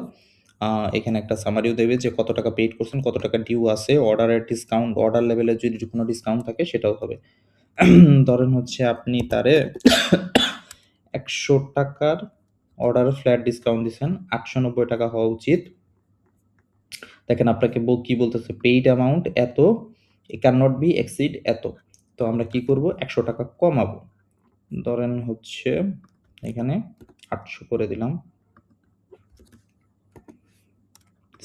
এখানে একটা সামারিও দেবে যে কত টাকা পেইড করছেন, কত টাকা ডিউ আছে, অর্ডারের ডিসকাউন্ট, অর্ডার লেভেলে যদি কোনো ডিসকাউন্ট থাকে সেটাও হবে। ধরেন হচ্ছে আপনি তারে ৳১০০ অর্ডার ফ্ল্যাট ডিসকাউন্ট দিছেন, ৳৮৯০ হওয়া উচিত। দেখেন আপনাকে কি বলতেছে, পেইড অ্যামাউন্ট এত, it cannot be exceed এত। তো আমরা কি করব, ৳১০০ কমাবো। ধরেন হচ্ছে এখানে ৮০০ করে দিলাম।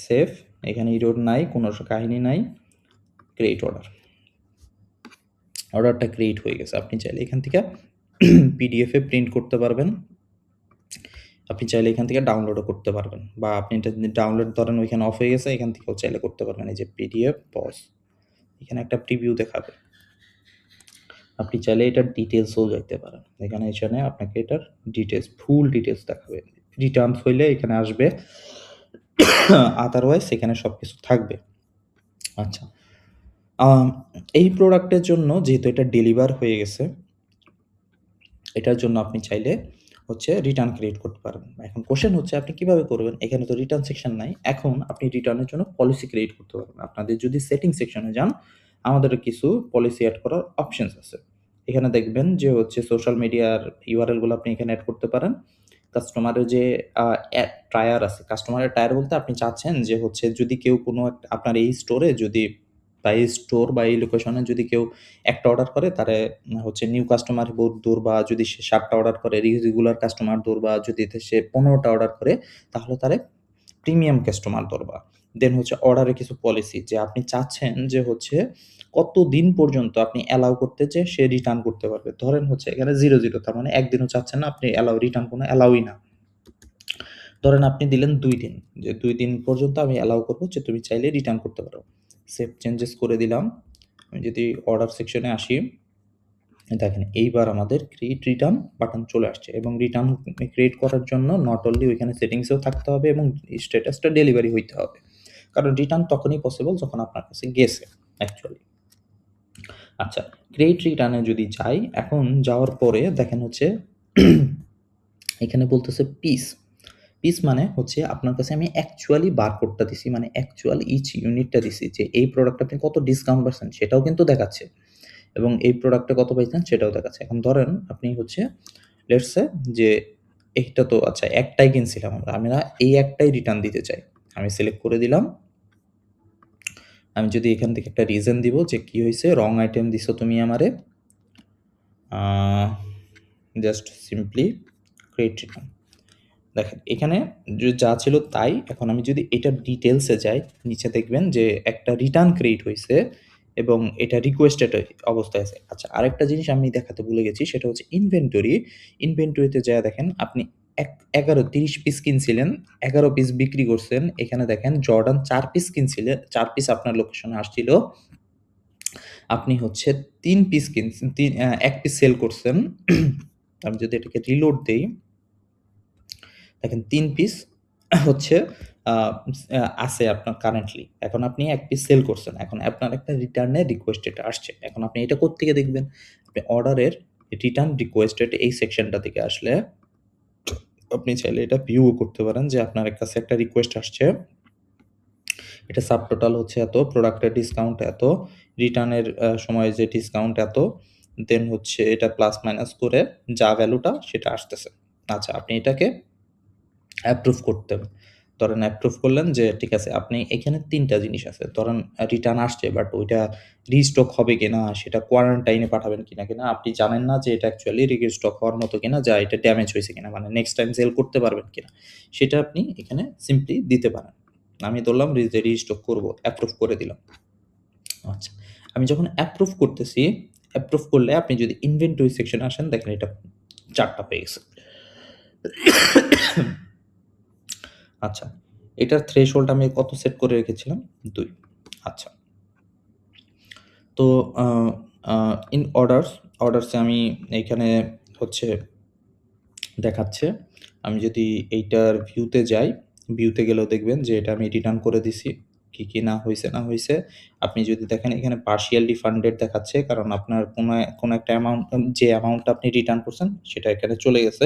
সেভ, এখানে ইরর নাই, কোনো কাহিনী নাই। ক্রিয়েট অর্ডার, অর্ডারটা ক্রিয়েট হয়ে গেছে। আপনি চাইলে এখান থেকে পিডিএফ এ প্রিন্ট করতে পারবেন, আপনি চাইলে এখান থেকে ডাউনলোডও করতে পারবেন, বা আপনি এটা ডাউনলোড ধরেন ওইখানে অফ হয়ে গেছে, এখান থেকেও চাইলে করতে পারবেন। এই যে পিডিএফ পজ, এখানে একটা প্রিভিউ দেখাবে, আপনি চাইলে এটার ডিটেলসও যাইতে পারেন। এখানে এখানে আপনাকে এটার ডিটেলস, ফুল ডিটেলস দেখাবে। রিটার্নস হইলে এখানে আসবে, আদারওয়াইজ এখানে সবকিছু থাকবে। আচ্ছা, এই প্রোডাক্টের জন্য যেহেতু এটা ডেলিভার হয়ে গেছে, এটার জন্য আপনি চাইলে হচ্ছে রিটার্ন ক্রিয়েট করতে পারবেন। এখন কোশ্চেন হচ্ছে আপনি কিভাবে করবেন? এখানে তো রিটার্ন সেকশন নাই। এখন আপনি রিটার্নের জন্য পলিসি ক্রিয়েট করতে পারবেন। আপনাদের যদি সেটিং সেকশনে যান, আমাদের কিছু পলিসি এড করার অপশনস আছে। এখানে দেখবেন যে হচ্ছে সোশ্যাল মিডিয়ার ইউআরএল গুলো আপনি এখানে এড করতে পারেন। কাস্টমারের যে টায়ার আছে, কাস্টমারের টায়ার বলতে আপনি চাচ্ছেন যে হচ্ছে যদি কেউ কোনো আপনার এই স্টোরে যদি বা এই স্টোর বা এই লোকেশনে যদি কেউ একটা অর্ডার করে, তারে হচ্ছে নিউ কাস্টমার দূর, বা যদি সে ৭ টা অর্ডার করে রেগুলার কাস্টমার দূর, বা যদি সে ১৫ টা অর্ডার করে তাহলে তারে প্রিমিয়াম কাস্টমার ধরবা। দেন হচ্ছে অর্ডারের কিছু পলিসি যে আপনি চাচ্ছেন যে হচ্ছে কতদিন পর্যন্ত আপনি অ্যালাউ করতে যে সে রিটার্ন করতে পারবে। ধরেন হচ্ছে এখানে 0, 0 তার মানে ১ দিনও চাচ্ছেন না আপনি রিটার্ন কোনো অ্যালাউই না। ধরেন আপনি দিলেন ২ দিন, যে ২ দিন পর্যন্ত আমি অ্যালাউ করব যে তুমি চাইলে রিটার্ন করতে পারো। সেভ চেঞ্জেস করে দিলাম। আমি যদি অর্ডার সেকশনে আসি, দেখেন এইবার আমাদের ক্রিয়েট রিটার্ন বাটন চলে আসছে, এবং রিটার্ন ক্রিয়েট করার জন্য নট অনলি ওইখানে সেটিংসেও থাকতে হবে এবং স্ট্যাটাসটা ডেলিভারি হইতে হবে। কারণ রিটার্ন তখনই পসিবল যখন আপনার কাছে গেছে অ্যাকচুয়ালি। আচ্ছা, ক্রিয়েট রিটার্নে যদি যাই, এখন যাওয়ার পরে দেখেন হচ্ছে এখানে বলতেছে পিস। পিস মানে হচ্ছে আপনার কাছে আমি অ্যাকচুয়ালি বারকোডটা দিছি, মানে অ্যাকচুয়াল ইচ ইউনিটটা দিছি যে এই প্রোডাক্টে আপনি কত ডিসকাউন্ট পাচ্ছেন সেটাও কিন্তু দেখাচ্ছে, এবং এই প্রোডাক্টে কত পাইছেন সেটাও দেখাচ্ছে। এখন ধরেন আপনি হচ্ছে লেটস সে যে এইটা তো আচ্ছা একটাই কিনছিলাম আমরা এই একটাই রিটার্ন দিতে চাই। আমি সিলেক্ট করে দিলাম। আমি যদি এখান থেকে একটা রিজন দিব যে কি হইছে, রং আইটেম দিছো তুমি আমারে, জাস্ট সিম্পলি ক্রিয়েট রিটার্ন। দেখেন এখানে যা ছিল তাই। এখন আমি যদি এটার ডিটেইলসে যাই, নিচে দেখবেন যে একটা রিটার্ন ক্রিয়েট হইছে এবং এটা রিকোয়েস্টেড অবস্থায় আছে। আচ্ছা, আরেকটা জিনিস আমি দেখাতে ভুলে গেছি, সেটা হচ্ছে ইনভেন্টরি। ইনভেন্টরিতে যায়া দেখেন আপনি ৩০ পিস কিনছিলেন, ১১ পিস বিক্রি করছেন। এখানে দেখেন জর্ডান ৪ পিস কিনছিলেন, ৪ পিস আপনার লোকেশনে আসছিল। আপনি হচ্ছে ৩ পিস কিনছেন, ১ পিস সেল করছেন। আমি যদি এটাকে রিলোড দেই, দেখেন ৩ পিস হচ্ছে আ আছে আপনার কারেন্টলি। এখন আপনি ১ পিস সেল করছেন। এখন আপনার একটা রিটার্নের রিকোয়েস্টেড আসছে। এখন আপনি এটা কোত্থেকে দেখবেন? আপনি অর্ডারের রিটার্ন রিকোয়েস্টেড এই সেকশনটা থেকে আসলে আপনি চাইলে এটা ভিউও করতে পারেন যে আপনার কাছে একটা রিকোয়েস্ট আসছে। এটা সাবটোটাল হচ্ছে এত, প্রোডাক্টের ডিসকাউন্ট এত, রিটার্নের সময় যে ডিসকাউন্ট এত, দেন হচ্ছে এটা প্লাস মাইনাস করে যা ভ্যালুটা সেটা আসতেছে। আচ্ছা, আপনি এটাকে অ্যাপ্রুভ করতে হবে। ধরেন অ্যাপ্রুভ করলেন যে ঠিক আছে, আপনি এখানে ৩ টা জিনিস আছে। ধরেন রিটার্ন আসছে বাট ওইটা রিস্টক হবে কিনা, সেটা কোয়ারান্টাইনে পাঠাবেন কিনা আপনি জানেন না যে এটা অ্যাকচুয়ালি রিস্টক হওয়ার মতো কিনা, যা এটা ড্যামেজ হইছে কিনা, মানে নেক্সট টাইম সেল করতে পারবেন কিনা, সেটা আপনি এখানে সিম্পলি দিতে পারেন। আমি ধরলাম যে রিস্টক করব, অ্যাপ্রুভ করে দিলাম। আচ্ছা, আমি যখন অ্যাপ্রুভ করতেছি, অ্যাপ্রুভ করলে আপনি যদি ইনভেন্টরি সেকশনে আসেন, দেখেন এটা ৪ টা হয়ে গেছে। আচ্ছা, এটার থ্রেশহোল্ড আমি কত সেট করে রেখেছিলাম? ২। আচ্ছা। তো আ আ ইন অর্ডারসে আমি এইখানে হচ্ছে দেখাচ্ছে। আমি যদি এইটার ভিউতে যাই, ভিউতে গেলেও দেখবেন যে এটা আমি রিটার্ন করে দিছি। কি, কি না হইছে। আপনি যদি দেখেন এখানে partial refunded দেখাচ্ছে কারণ আপনার কোনো একটা অ্যামাউন্ট যে অ্যামাউন্টটা আপনি রিটার্ন করছেন সেটা এখানে চলে গেছে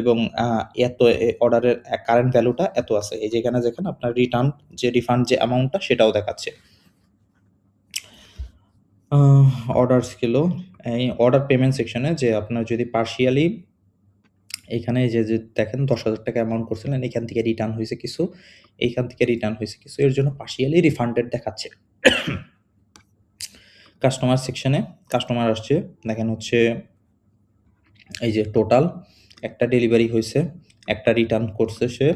এবং এত অর্ডারের কারেন্ট ভ্যালুটা এত আছে। এই যে এখানে দেখেন আপনার রিফান্ড যে অ্যামাউন্টটা সেটাও দেখাচ্ছে। আ অর্ডারস গেলো। এই অর্ডার পেমেন্ট সেকশনে যে আপনার যদি partially এইখানে যে দেখেন ৳১০,০০০ অ্যামাউন্ট করছিলেন, এখান থেকে রিটার্ন হইছে কিছু, এইখান থেকে রিটার্ন হইছে কিছু। এর জন্য partially refunded দেখাচ্ছে। কাস্টমার সেকশনে কাস্টমার আসছে। দেখেন হচ্ছে এই যে টোটাল একটা ডেলিভারি হইছে, একটা রিটার্ন করছে সে।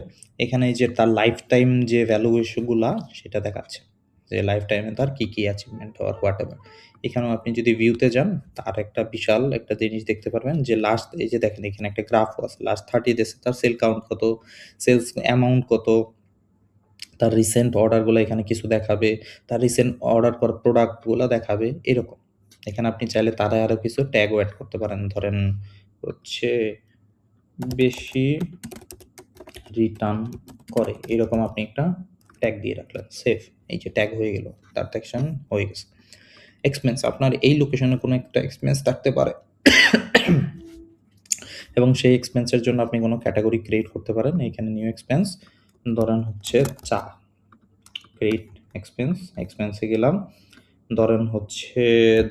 এখানে এই যে তার লাইফ টাইম যে ভ্যালুয়েশন গুলা সেটা দেখাচ্ছে। যে লাইফ টাইমে তার কি, কি অ্যাচিভমেন্ট অর হোয়াটএভার। এখানেও আপনি যদি ভিউতে যান, তার একটা বিশাল একটা জিনিস দেখতে পারবেন যে লাস্ট এই যে দেখেন এখানে একটা গ্রাফও আছে। লাস্ট 30 ডেজে তার সেল কাউন্ট কত, সেলস অ্যামাউন্ট কত, তার রিসেন্ট অর্ডার গুলা এখানে কিছু দেখাবে, তার রিসেন্ট অর্ডার করা প্রোডাক্ট গুলা দেখাবে, এরকম। এখানে আপনি চাইলে তারে আরো কিছু ট্যাগও এড করতে পারেন। ধরেন হচ্ছে বেশি রিটার্ন করে। এরকম আপনি একটা ট্যাগ দিয়ে রাখলেন। সেভ। এই যে ট্যাগ হয়ে গেল। তার সেকশন হয়ে গেছে। এক্সপেন্স আপনার এই লোকেশনে কোনো একটা এক্সপেন্স থাকতে পারে। এবং সেই এক্সপেন্সের জন্য আপনি কোনো ক্যাটেগরি ক্রিয়েট করতে পারেন। এখানে নিউ এক্সপেন্স ধরেন হচ্ছে চা। ক্রিয়েট এক্সপেন্স, এক্সপেন্সে গেলাম। ধরেন হচ্ছে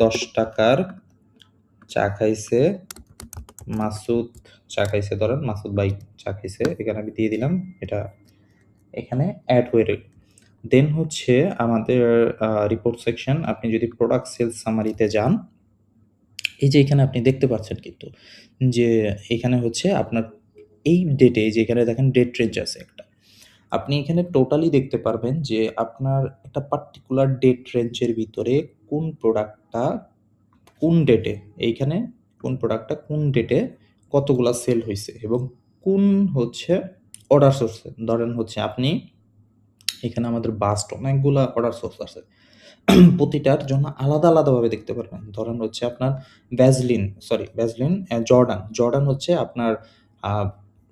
৳১০ র চা খাইছে মাসুদ, চা খাইছে ধরেন মাসুদ ভাই চা খাইছে। এখানে আমি দিয়ে দিলাম। এটা এখানে এড হয়ে রইল। দেন হচ্ছে আমাদের রিপোর্ট সেকশন। আপনি যদি প্রোডাক্ট সেলস সামারিতে যান, এই যে এখানে আপনি দেখতে পাচ্ছেন কিন্তু যে এখানে হচ্ছে আপনার এই ডেটে যে এখানে দেখেন ডেট রেঞ্জ আছে একটা। আপনি এখানে টোটালি দেখতে পারবেন যে আপনার একটা পার্টিকুলার ডেট রেঞ্জের ভিতরে কোন প্রোডাক্টটা কোন ডেটে এইখানে কোন প্রোডাক্টটা কোন ডেটে কতগুলা সেল হইছে এবং কোন হচ্ছে অর্ডার সোর্সে। ধরেন হচ্ছে আপনি এখানে আমাদের বাস্ট অনেকগুলা অর্ডার সোর্স আছে। প্রতিটার জন্য আলাদা, আলাদাভাবে দেখতে পারবেন। ধরেন হচ্ছে আপনার ভ্যাসলিন জর্ডান হচ্ছে আপনার আ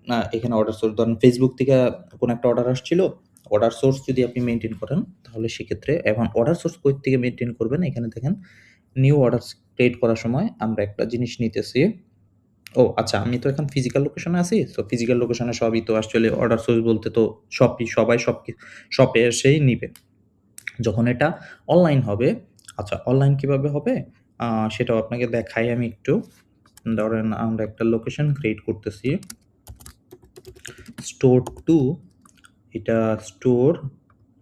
আ এখানে অর্ডার সোর্স ধরেন Facebook থেকে কোনো একটা অর্ডার আসছিল। অর্ডার সোর্স যদি আপনি মেইনটেইন করেন তাহলে সেক্ষেত্রে এখন অর্ডার সোর্স কই থেকে মেইনটেইন করবেন এখানে দেখেন নিউ অর্ডারস ক্রিয়েট করার সময় আমরা একটা জিনিস নিতেছি। ও আচ্ছা, আমি তো এখন ফিজিক্যাল লোকেশনে আছি। সো ফিজিক্যাল লোকেশনে সবই তো আসলে অর্ডার সোর্স বলতে তো সবাই শপে এসেই নিবে। যখন এটা অনলাইন হবে, আচ্ছা অনলাইন কিভাবে হবে? আ সেটাও আপনাকে দেখাই আমি একটু। ধরেন আমরা একটা লোকেশন ক্রিয়েট করতেছি। স্টোর টু এটা স্টোর,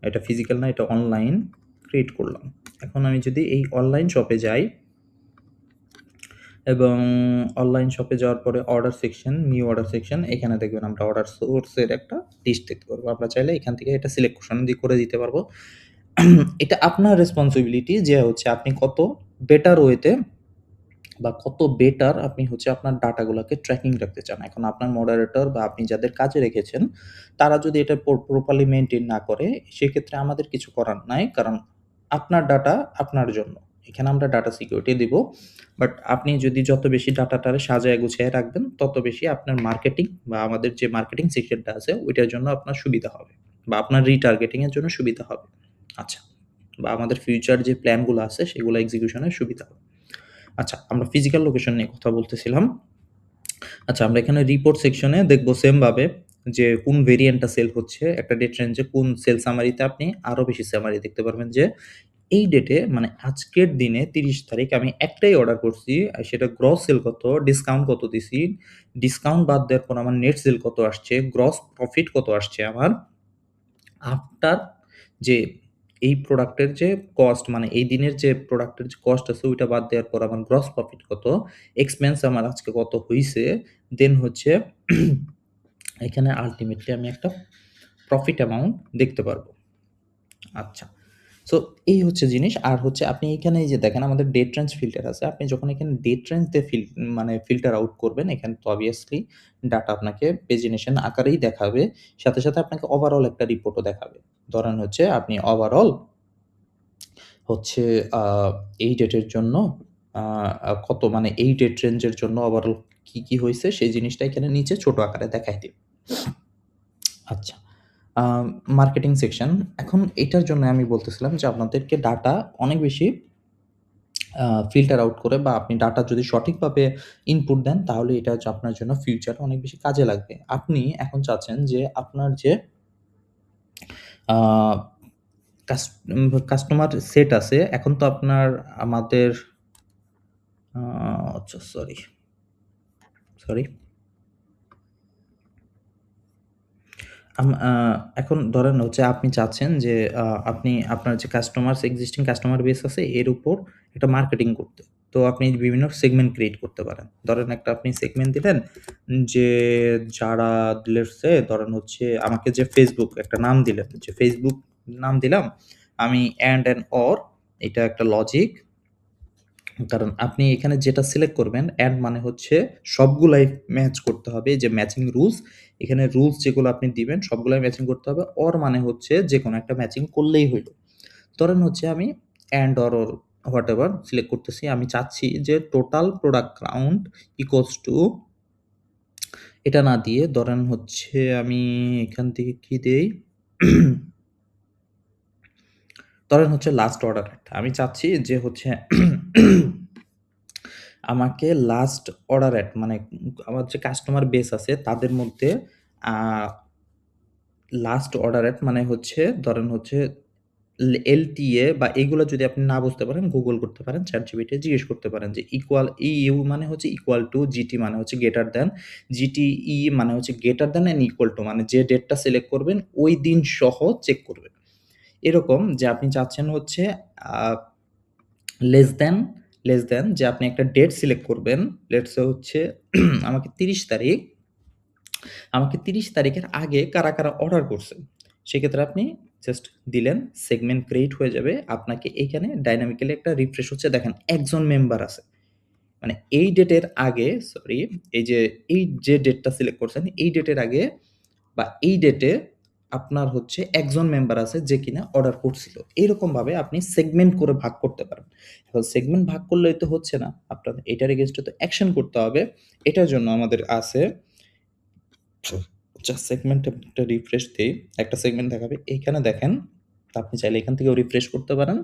এটা ফিজিক্যাল না, এটা অনলাইন ক্রিয়েট করলাম। এখন আমি যদি এই অনলাইন শপে যাই এবং অনলাইন শপে যাওয়ার পরে নিউ অর্ডার সেকশন এখানে দেখবেন আমরা অর্ডার সোর্সের একটা লিস্ট দেখতে পারবো। আমরা চাইলে এখান থেকে এটা সিলেকশন করে দিতে পারবো। এটা আপনার রেসপনসিবিলিটি যে হচ্ছে আপনি কত বেটার ওয়েতে বা কত বেটার আপনি হচ্ছে আপনার ডাটাগুলাকে ট্র্যাকিং রাখতে চান। এখন আপনার মডারেটর বা আপনি যাদের কাজে রেখেছেন, তারা যদি এটা প্রপারলি মেইনটেইন না করে, সেক্ষেত্রে আমাদের কিছু করার নাই। কারণ আপনার ডাটা আপনার জন্য। এখানে আমরা ডাটা সিকিউরিটি দিব। বাট আপনি যদি যত বেশি ডাটাটারে সাজায় গুছিয়ে রাখবেন, তত বেশি আপনার মার্কেটিং বা আমাদের যে মার্কেটিং সেকশনটা আছে, ওইটার জন্য আপনার সুবিধা হবে বা আপনার রিটার্গেটিং এর জন্য সুবিধা হবে। আচ্ছা। বা আমাদের ফিউচার যে প্ল্যান গুলো আছে, সেগুলো এক্সিকিউশন এর সুবিধা হবে। আচ্ছা, আমরা ফিজিক্যাল লোকেশন নিয়ে কথা বলতেছিলাম। আচ্ছা, আমরা এখানে রিপোর্ট সেকশনে দেখব সেম ভাবে যে কোন ভেরিয়েন্টটা সেল হচ্ছে। একটা ডেট রেঞ্জে কোন সেল সামারিতে আপনি আরো বেশি সামারি দেখতে পারবেন যে এই ডেটে মানে আজকের দিনে ৩০ তারিখ আমি একটাই অর্ডার করছি। আর সেটা গ্রস সেল কত, ডিসকাউন্ট কত দিছি, ডিসকাউন্ট বাদ দেওয়ার পর আমার নেট সেল কত আসছে, গ্রস প্রফিট কত আসছে আমার। আফটার যে এই প্রোডাক্টের যে কস্ট মানে এই দিনের যে প্রোডাক্টের যে কস্ট আছে ওইটা বাদ দেওয়ার পর আমার গ্রস প্রফিট কত, এক্সপেন্স আমার আজকে কত হইছে, দেন হচ্ছে এখানে আল্টিমেটলি আমি একটা প্রফিট অ্যামাউন্ট দেখতে পারবো। আচ্ছা। সো এই হচ্ছে জিনিস। আর হচ্ছে আপনি এখানে এই যে দেখেন আমাদের ডেট রেঞ্জ ফিল্টার আছে। আপনি যখন এখানে ডেট রেঞ্জ দিয়ে মানে ফিল্টার আউট করবেন, এখানে তো obviously ডাটা আপনাকে পেজিনেশন আকারেই দেখাবে। সাথে, সাথে আপনাকে ওভারঅল একটা রিপোর্টও দেখাবে। ধরেন হচ্ছে আপনি ওভারঅল হচ্ছে আ এই ডেটের জন্য আ আ কত মানে এই ডেট রেঞ্জের জন্য ওভারঅল কি, কি হইছে সেই জিনিসটা এখানে নিচে ছোট আকারে দেখায় দিবে। আচ্ছা। আম মার্কেটিং সেকশন। এখন এটার জন্য আমি বলতেছিলাম যে আপনাদেরকে ডাটা অনেক বেশি ফিল্টার আউট করে বা আপনি ডাটা যদি সঠিকভাবে ইনপুট দেন তাহলে এটা হচ্ছে আপনার জন্য ফিউচারে অনেক বেশি কাজে লাগবে। আপনি এখন চাচ্ছেন যে আপনার যে আ কাস কাস্টমার সেট আছে এখন তো আপনার আমাদের আ আচ্ছা সরি। আম আ এখন ধরেন হচ্ছে আপনি চাচ্ছেন যে আপনি আপনার যে এক্সিস্টিং কাস্টমার বেস আছে এর উপর একটা মার্কেটিং করতে। তো আপনি বিভিন্ন সেগমেন্ট ক্রিয়েট করতে পারেন। ধরেন একটা আপনি সেগমেন্ট দিলেন যে যারা লেটস সে ধরেন হচ্ছে আমাকে যে Facebook একটা নাম দিলেন যে Facebook নাম দিলাম। আমি অ্যান্ড অর এটা একটা লজিক কারণ আপনি এখানে যেটা সিলেক্ট করবেন এন্ড মানে হচ্ছে সবগুলাই ম্যাচ করতে হবে। যে ম্যাচিং রুলস, এখানে রুলস যেগুলো আপনি দিবেন সবগুলাই ম্যাচিং করতে হবে। অর মানে হচ্ছে যেকোনো একটা ম্যাচিং করলেই হইল। ধরেন হচ্ছে আমি অর হোয়াটএভার সিলেক্ট করতেছি। আমি চাচ্ছি যে total product count equals to এটা না দিয়ে ধরেন হচ্ছে আমি এখান থেকে কি দেই? ধরেন হচ্ছে লাস্ট অর্ডার একটা। আমি চাচ্ছি যে হচ্ছে আমাকে লাস্ট অর্ডার এট মানে আমার যে কাস্টমার বেস আছে তাদের মধ্যে আ লাস্ট অর্ডার এট মানে হচ্ছে ধরেন হচ্ছে এলটিএ বা এগুলো যদি আপনি না বুঝতে পারেন গুগল করতে পারেন, ChatGPT জিজ্ঞেস করতে পারেন যে ইউ মানে হচ্ছে ইকুয়াল টু, জিটি মানে হচ্ছে গ্রেটার দ্যান, জিটিই মানে হচ্ছে greater than and equal to মানে যে ডেটটা সিলেক্ট করবেন ওই দিন সহ চেক করবে। এরকম যে আপনি চাচ্ছেন হচ্ছে আ লেস দ্যান, যে আপনি একটা ডেট সিলেক্ট করবেন। লেটস সে হচ্ছে আমাকে ৩০ তারিখ, আমাকে ৩০ তারিখের আগে কারা অর্ডার করছে। সেক্ষেত্রে আপনি জাস্ট দিলেন, সেগমেন্ট ক্রিয়েট হয়ে যাবে। আপনাকে এইখানে ডায়নামিক্যালি একটা রিফ্রেশ হচ্ছে দেখেন একজন মেম্বার আছে। মানে এই ডেটের আগে সরি এই যে ডেটটা সিলেক্ট করছেন এই ডেটের আগে বা এই ডেটে আপনার হচ্ছে একজন মেম্বার আছে যে কিনা অর্ডার করছিল। এরকমভাবে আপনি সেগমেন্ট করে ভাগ করতে পারেন। এখন সেগমেন্ট ভাগ করলেই তো হচ্ছে না। আপনার এটার এগেইনস্ট এ তো অ্যাকশন করতে হবে। এটার জন্য আমাদের আছে জাস্ট সেগমেন্টে একটা রিফ্রেশ দেই। একটা সেগমেন্ট দেখাবে। এইখানে দেখেন, আপনি চাইলে এখান থেকেও রিফ্রেশ করতে পারেন।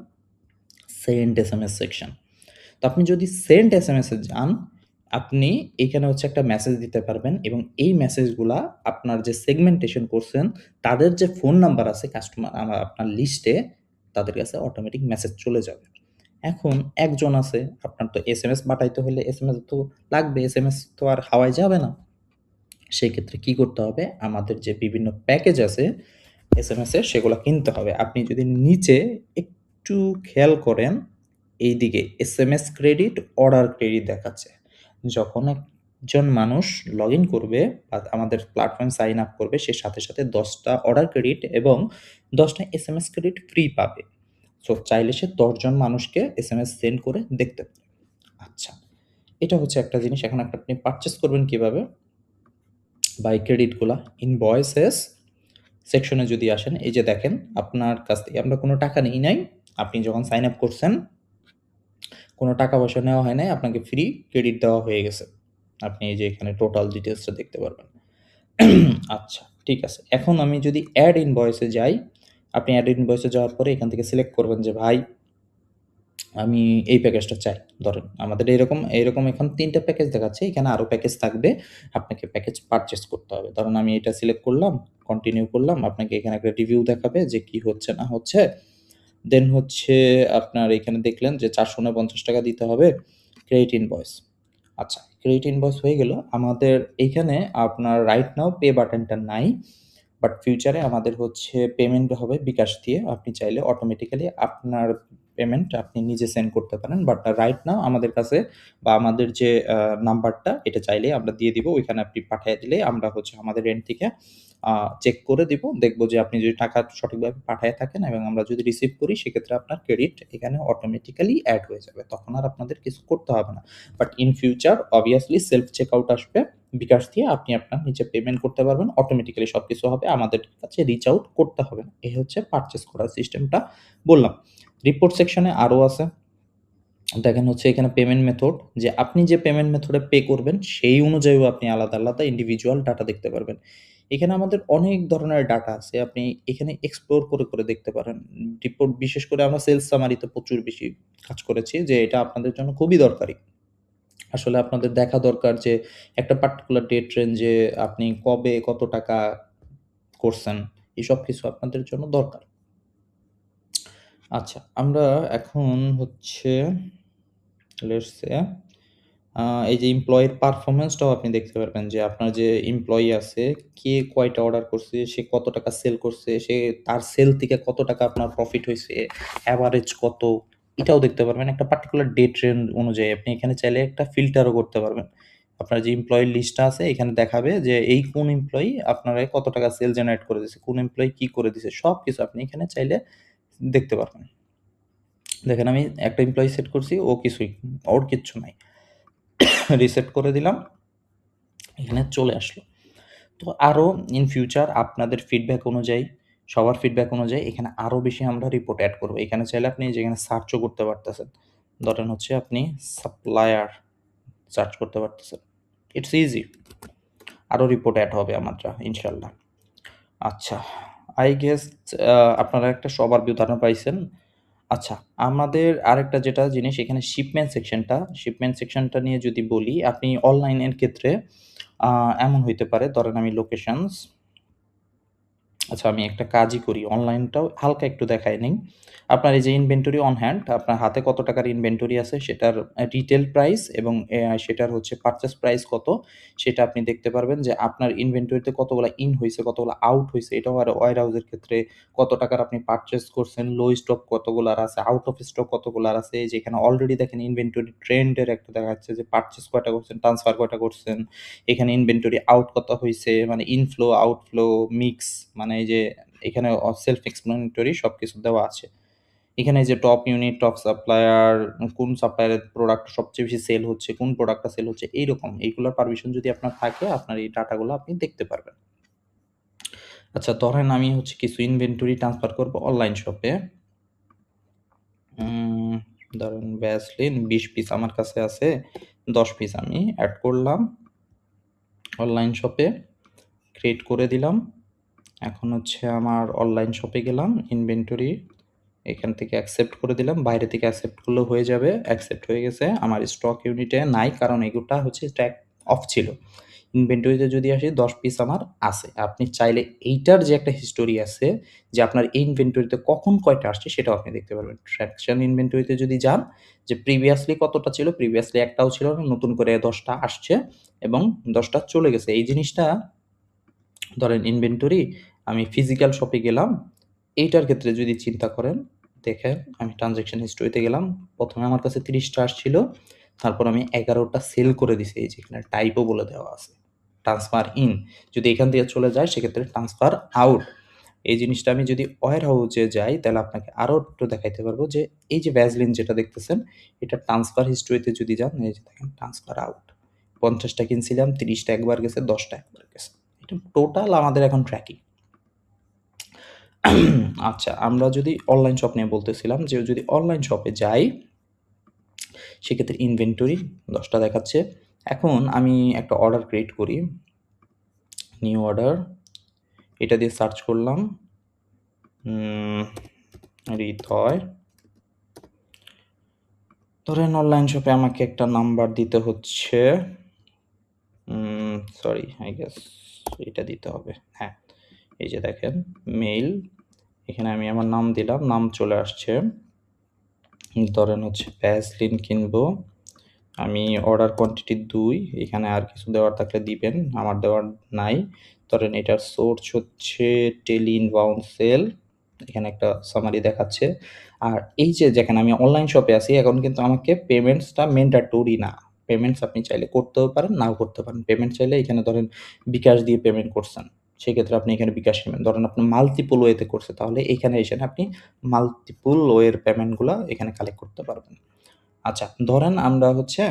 Send SMS section. তো আপনি যদি সেন্ড এসএমএস এ যান, আপনি এখানে হচ্ছে একটা মেসেজ দিতে পারবেন এবং এই মেসেজগুলা আপনার যে সেগমেন্টেশন করছেন, তাদের যে ফোন নাম্বার আছে কাস্টমার আপনার লিস্টে, তাদের কাছে অটোমেটিক মেসেজ চলে যাবে। এখন একজন আছে, আপনার তো এসএমএস পাঠাইতে হলে এসএমএস তো লাগবে। এসএমএস তো আর হাওয়ায় যাবে না। সেক্ষেত্রে কি করতে হবে? আমাদের যে বিভিন্ন প্যাকেজ আছে এসএমএস এর সেগুলা কিনতে হবে। আপনি যদি নিচে একটু খেয়াল করেন, এইদিকে এসএমএস ক্রেডিট, অর্ডার ক্রেডিট দেখাচ্ছে। যখন একজন মানুষ লগইন করবে বা আমাদের প্ল্যাটফর্মে সাইন আপ করবে সে সাথে ১০ টা অর্ডার ক্রেডিট এবং ১০ টা এসএমএস ক্রেডিট ফ্রি পাবে। সো চাইলে সে ১০ জন মানুষকে এসএমএস সেন্ড করে দেখতে পারে। আচ্ছা, এটা হচ্ছে একটা জিনিস। এখন আপনি পারচেজ করবেন কিভাবে? বাই ক্রেডিটগুলা ইনভয়েসেস সেকশনে যদি আসেন, এই যে দেখেন আপনার কাছ থেকে আমরা কোনো টাকা নেই নাই। আপনি যখন সাইন আপ করছেন, কোনো টাকা পয়সা নেওয়া হয় নাই। আপনাকে ফ্রি ক্রেডিট দেওয়া হয়ে গেছে। আপনি এই যে এখানে টোটাল ডিটেইলসটা দেখতে পারবেন। আচ্ছা, ঠিক আছে। এখন আমি যদি এড ইনভয়েসে যাই, আপনি এড ইনভয়েসে যাওয়ার পরে এখান থেকে সিলেক্ট করবেন যে ভাই আমি এই প্যাকেজটা চাই। ধরেন আমাদের এইরকম এখন ৩ টা প্যাকেজ দেখাচ্ছে। এখানে আরো প্যাকেজ থাকবে। আপনাকে প্যাকেজ পারচেজ করতে হবে। ধরেন আমি এটা সিলেক্ট করলাম, কন্টিনিউ করলাম। আপনাকে এখানে একটা রিভিউ দেখাবে যে কি হচ্ছে না হচ্ছে। দেন হচ্ছে আপনার এখানে দেখলেন যে ৳৪৪৯ দিতে হবে। Credit invoice. আচ্ছা, ক্রেডিট ইনভয়েস হয়ে গেল। আমাদের এইখানে আপনার রাইট নাও পে বাটনটা নাই। বাট ফিউচারে আমাদের হচ্ছে পেমেন্ট হবে বিকাশ দিয়ে। আপনি চাইলে অটোমেটিক্যালি আপনার পেমেন্ট আপনি নিজে সেন্ড করতে পারেন। বাট রাইট নাও আমাদের কাছে বা আমাদের যে নাম্বারটা এটা চাইলেই আমরা দিয়ে দিব। ওইখানে আপনি পাঠাইয়া দিলেই আমরা হচ্ছে আমাদের এন্ড থেকে আ চেক করে দিব। দেখব যে আপনি যদি টাকা সঠিকভাবে পাঠায়ে থাকেন এবং আমরা যদি রিসিভ করি সেক্ষেত্রে আপনার ক্রেডিট এখানে অটোমেটিক্যালি এড হয়ে যাবে। তখন আর আপনাদের কিছু করতে হবে না। But in future obviously self checkout আসবে। বিকাশ দিয়ে আপনি আপনার নিজে পেমেন্ট করতে পারবেন। অটোমেটিক্যালি সবকিছু হবে। আমাদের কাছে রিচ আউট করতে হবে না। এই হচ্ছে পারচেজ করার সিস্টেমটা বললাম। রিপোর্ট সেকশনে আরো আছে। দেখেন হচ্ছে এখানে পেমেন্ট মেথড, যে আপনি যে পেমেন্ট মেথডে পে করবেন সেই অনুযায়ীও আপনি আলাদা, আলাদা ইন্ডিভিজুয়াল ডাটা দেখতে পারবেন। এখানে আমাদের অনেক ধরনের ডাটা আছে। আপনি এখানে এক্সপ্লোর করে, করে দেখতে পারেন। রিপোর্ট বিশেষ করে আমরা সেলস সামারিতে প্রচুর বেশি কাজ করেছি যে এটা আপনাদের জন্য খুবই দরকারি। আসলে আপনাদের দেখা দরকার যে একটা পার্টিকুলার ডেট রেঞ্জে আপনি কবে কত টাকা করছেন, এসব কিছু আপনাদের জন্য দরকার। আচ্ছা, আমরা এখন হচ্ছে লেটস সে আ এই যে এমপ্লয়ির পারফরম্যান্সটাও আপনি দেখতে পারবেন যে আপনার যে এমপ্লয়ি আছে, কে কয়টা অর্ডার করছে, সে কত টাকা সেল করছে, সে তার সেল থেকে কত টাকা আপনার প্রফিট হইছে, এভারেজ কত, এটাও দেখতে পারবেন। একটা পার্টিকুলার ডেট রেঞ্জ অনুযায়ী আপনি এখানে চাইলে একটা ফিল্টারও করতে পারবেন। আপনার যে এমপ্লয়ির লিস্টটা আছে এখানে দেখাবে যে এই কোন এমপ্লয়ি আপনার কত টাকা সেল জেনারেট করে দিছে, কোন এমপ্লয়ি কি করে দিছে, সবকিছু আপনি এখানে চাইলে দেখতে পারবেন। দেখেন আমি একটা এমপ্লয়ি সেট করছি, ও কিছুই, ওর কিচ্ছু নাই। রিসেট করে দিলাম, এখানে চলে আসলো। তো আরো ইন ফিউচার আপনাদের ফিডব্যাক অনুযায়ী, সবার ফিডব্যাক অনুযায়ী এখানে আরো বেশি আমরা রিপোর্ট এড করব। এখানে চাইলে আপনি যেখানে সার্চও করতে পারতেছেন। ধরেন হচ্ছে আপনি সাপ্লায়ার সার্চ করতে পারতেছেন। It's easy. আরো রিপোর্ট এড হবে আমরা ইনশাআল্লাহ। আচ্ছা, আই গেস আপনারা একটা সবার ধারণা পাইছেন। আচ্ছা, আমাদের আরেকটা যেটা জিনিস এখানে শিপমেন্ট সেকশনটা নিয়ে যদি বলি, আপনি অনলাইনের ক্ষেত্রে আ এমন হইতে পারে, ধরেন আমি লোকেশনস, আচ্ছা আমি একটা কাজই করি, অনলাইনটাও হালকা একটু দেখায় নেই। আপনার এই যে ইনভেন্টরি অন হ্যান্ড, আপনার হাতে কত টাকার ইনভেন্টরি আছে সেটার রিটেল প্রাইস এবং সেটার হচ্ছে পারচেজ প্রাইস কত, সেটা আপনি দেখতে পারবেন যে আপনার ইনভেন্টরিতে কতগুলা ইন হইছে, কতগুলা আউট হইছে। এটাও আর ওয়্যারহাউসের ক্ষেত্রে কত টাকার আপনি পারচেজ করছেন, লো স্টক কতগুলার আছে, আউট অফ স্টক কতগুলার আছে। এই যে এখানে অলরেডি দেখেন ইনভেন্টরি ট্রেন্ডের একটা দেখা যাচ্ছে যে পারচেজ কয়টা করছেন, ট্রান্সফার কয়টা করছেন। এখানে ইনভেন্টরি আউট কত হইছে, মানে ইনফ্লো, আউটফ্লো, মিক্স, মানে এই যে এখানে সেলফ এক্সপ্লেনেটরি সবকিছু দেওয়া আছে। এখানে এই যে টপ ইউনিট, টপ সাপ্লায়ার, কোন সাপ্লায়ারের প্রোডাক্ট সবচেয়ে বেশি সেল হচ্ছে, কোন প্রোডাক্টটা সেল হচ্ছে, এইরকম এইগুলার পারমিশন যদি আপনার থাকে, আপনার এই ডাটাগুলো আপনি দেখতে পারবেন। আচ্ছা ধরেন আমি হচ্ছে কিছু ইনভেন্টরি ট্রান্সফার করব অনলাইন শপে। উম ধরেন ভ্যাসলিন ২০ পিস আমার কাছে আছে, ১০ পিস আমি এড করলাম অনলাইন শপে, ক্রিয়েট করে দিলাম। এখন হচ্ছে আমার অনলাইন শপে গেলাম, ইনভেন্টরি এখান থেকে অ্যাকসেপ্ট করে দিলাম। বাইরে থেকে অ্যাকসেপ্ট করলেও হয়ে যাবে। অ্যাকসেপ্ট হয়ে গেছে। আমার স্টক ইউনিটে নাই কারণ এগুলা হচ্ছে ট্র্যাক অফ ছিল। ইনভেন্টরিতে যদি আসি ১০ পিস আমার আছে। আপনি চাইলে এইটার যে একটা হিস্টোরি আছে যে আপনার এই ইনভেন্টরিতে কখন কয়টা আসছে সেটাও আপনি দেখতে পারবেন। ট্রানজাকশন ইনভেন্টরিতে যদি যান যে প্রিভিয়াসলি কতটা ছিল, প্রিভিয়াসলি একটাও ছিল না, নতুন করে ১০ টা আসছে এবং ১০ টা চলে গেছে। এই জিনিসটা ধরেন ইনভেন্টরি আমি ফিজিক্যাল শপে গেলাম। এইটার ক্ষেত্রে যদি চিন্তা করেন, দেখেন আমি ট্রান্সেকশন হিস্টরিতে গেলাম। ১ম এ আমার কাছে ৩০ টা আসছিল। তারপর আমি ১১ টা সেল করে দিছি। এই যে এখানে টাইপও বলে দেওয়া আছে। ট্রান্সফার ইন, যদি এখান থেকে চলে যায় সেক্ষেত্রে ট্রান্সফার আউট। এই জিনিসটা আমি যদি ওয়্যার হাউসে যাই তাহলে আপনাকে আরো একটু দেখাইতে পারবো যে এই যে ভ্যাসলিন যেটা দেখতেছেন, এটা ট্রান্সফার হিস্টরিতে যদি যান, এই যে দেখেন ট্রান্সফার আউট। ৫০ টা কিনছিলাম, ৩০ টা একবার গেছে, ১০ টা একবার গেছে। এটা টোটাল আমাদের এখন ট্র্যাকিং। আচ্ছা, আমরা যদি অনলাইন শপ নিয়ে বলতেছিলাম যে যদি অনলাইন শপে যাই, সেক্ষেত্রে ইনভেন্টরি ১০ টা দেখাচ্ছে। এখন আমি একটা অর্ডার ক্রিয়েট করি। নিউ অর্ডার, এটা দিয়ে সার্চ করলাম। হৃদয়। ধরেন অনলাইন শপে আমাকে একটা নাম্বার দিতে হচ্ছে। সরি, আই গেস এটা দিতে হবে। হ্যাঁ, এই যে দেখেন মেইল, এখানে আমি আমার নাম দিলাম, নাম চলে আসছে। ধরেন হচ্ছে ভ্যাসলিন কিনবো। আমি অর্ডার কোয়ান্টিটি ২, এখানে আর কিছু দেওয়ার থাকলে দিবেন, আমার দেওয়ার নাই। ধরেন এটার সোর্স হচ্ছে টেলি ইনবাউন্ড সেল, এখানে একটা সামারি দেখাচ্ছে। আর এই যে যেখানে আমি অনলাইন শপে আছি এখন কিন্তু আমাকে পেমেন্টসটা ম্যান্ডেটরি না। পেমেন্টস আপনি চাইলে করতেও পারেন, নাও করতে পারেন। পেমেন্ট চাইলে এখানে ধরেন বিকাশ দিয়ে পেমেন্ট করছেন, সেক্ষেত্রে আপনি এখানে বিকাশ নেবেন। ধরেন আপনি মাল্টিপল ওয়েতে করছে, তাহলে এখানে এসে আপনি মাল্টিপল ওয়ের পেমেন্টগুলা এখানে কালেক্ট করতে পারবেন। আচ্ছা, ধরেন আমরা হচ্ছে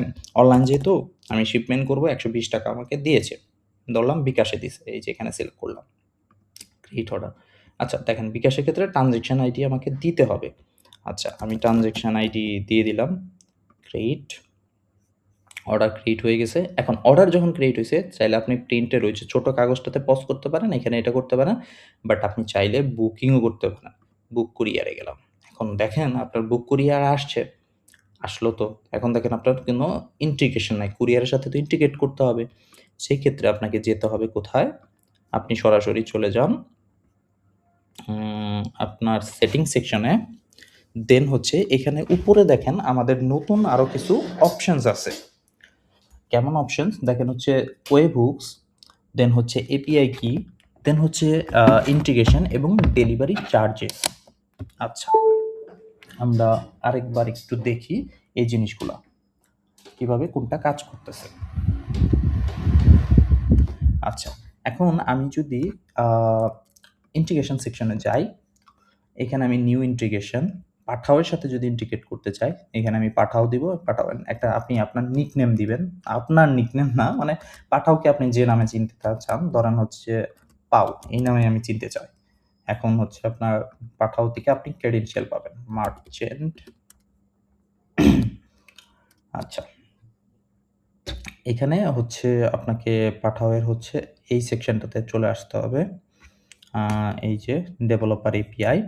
অনলাইন যেহেতু আমি শিপমেন্ট করব, ৳১২০ আমাকে দিয়েছে। ধরলাম বিকাশে দিছে। এই যে এখানে সিলেক্ট করলাম। Create order. আচ্ছা দেখেন বিকাশের ক্ষেত্রে ট্রান্সেকশন আইডি আমাকে দিতে হবে। আচ্ছা আমি ট্রান্সেকশন আইডি দিয়ে দিলাম। ক্রিয়েট, অর্ডার ক্রিয়েট হয়ে গেছে। এখন অর্ডার যখন ক্রিয়েট হইছে, চাইলে আপনি প্রিন্টের ওই যে ছোট কাগজটাতে পজ করতে পারেন, এখানে এটা করতে পারেন। বাট আপনি চাইলে বুকিংও করতে পারেন। বুক কুরিয়ারে গেলাম। এখন দেখেন আপনার বুক কুরিয়ার আসছে। আসলো তো। এখন দেখেন আপনার কোনো ইন্টিগ্রেশন নাই। কুরিয়ারের সাথে তো ইন্টিগ্রেট করতে হবে। সেক্ষেত্রে আপনাকে যেতে হবে কোথায়? আপনি সরাসরি চলে যান আপনার সেটিং সেকশনে। দেন হচ্ছে এখানে উপরে দেখেন আমাদের নতুন আরো কিছু অপশনস আছে। কেমন অপশনস? দেখেন হচ্ছে ওয়েব হুকস, দেন হচ্ছে এপিআই কি, দেন হচ্ছে ইন্টিগ্রেশন এবং ডেলিভারি চার্জেস। আচ্ছা, আমরা আরেকবার একটু দেখি এই জিনিসগুলা কিভাবে কোনটা কাজ করতেছে। আচ্ছা, এখন আমি যদি ইন্টিগ্রেশন সেকশনে যাই, এখানে আমি নিউ ইন্টিগ্রেশন পাঠাওয়ের সাথে যদি ইন্টিগ্রেট করতে চাই, এখানে আমি পাঠাও দিব। পাঠাও একটা আপনি আপনার নিকনেম দিবেন। আপনার নিকনেম না, মানে পাঠাওকে আপনি যে নামে চিনতে চান, ধরেন হচ্ছে পাও, এই নামে আমি চিনতে চাই। এখন হচ্ছে আপনার পাঠাও থেকে আপনি ক্রেডেনশিয়াল পাবেন, মার্চেন্ট। আচ্ছা, এখানে হচ্ছে আপনাকে পাঠাওয়ের হচ্ছে এই সেকশনটাতে চলে আসতে হবে। এই যে ডেভেলপার এপিআই,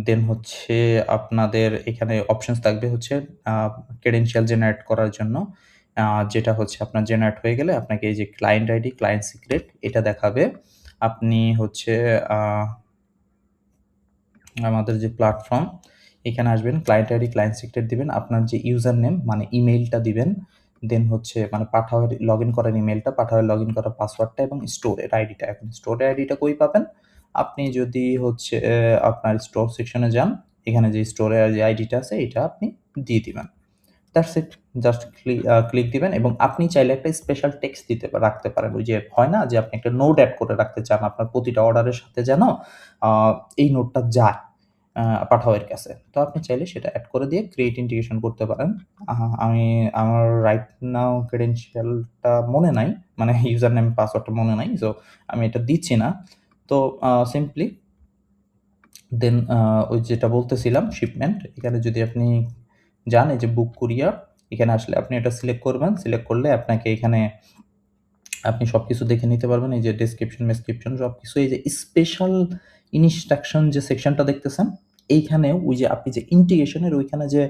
দেন হচ্ছে আপনাদের এখানে অপশনস থাকবে হচ্ছে ক্রেডেনশিয়াল জেনারেট করার জন্য। যেটা হচ্ছে আপনার জেনারেট হয়ে গেলে আপনাকে এই যে ক্লায়েন্ট আইডি, ক্লায়েন্ট সিক্রেট এটা দেখাবে। আপনি হচ্ছে আমাদের যে প্ল্যাটফর্ম, এখানে আসবেন, ক্লায়েন্ট আইডি, ক্লায়েন্ট সিক্রেট দিবেন, আপনার যে ইউজার নেম মানে ইমেইলটা দিবেন, দেন হচ্ছে মানে পাঠাওয়ের লগইন করার ইমেইলটা, পাঠাওয়ের লগইন করার পাসওয়ার্ডটা এবং স্টোরের আইডিটা। এখন স্টোরের আইডিটা কই পাবেন? আপনি যদি হচ্ছে আপনার স্টোর সেকশনে যান, এখানে যে স্টোরের যে আইডিটা আছে এটা আপনি দিয়ে দিবেন। That's it. জাস্ট ক্লিক দিবেন এবং আপনি চাইলে একটা স্পেশাল টেক্সট রাখতে পারেন। ওই যে হয় না যে আপনি একটা নোট এড করে রাখতে চান আপনার প্রতিটা অর্ডারের সাথে যেন আ এই নোটটা যায় পাঠাওয়ের কাছে। তো আপনি চাইলে সেটা এড করে দিয়ে ক্রিয়েট ইন্টিগ্রেশন করতে পারেন। আমি আমার রাইট নাও ক্রেডেনশিয়ালটা মনে নাই। মানে ইউজার নেম, পাসওয়ার্ডটা মনে নাই। সো আমি এটা দিচ্ছি না। তো সিম্পলি দেন ওই যেটা বলতেছিলাম শিপমেন্ট, এখানে যদি আপনি যান, এই যে বুক কুরিয়ার, এখানে আসলে আপনি এটা সিলেক্ট করবেন। সিলেক্ট করলে আপনাকে এখানে আপনি সবকিছু দেখে নিতে পারবেন। এই যে ডেসক্রিপশন সবকিছু, এই যে স্পেশাল ইনস্ট্রাকশন যে সেকশনটা দেখতেছেন, এইখানে ওই যে আপনি যে ইন্টিগ্রেশনের ওইখানে যে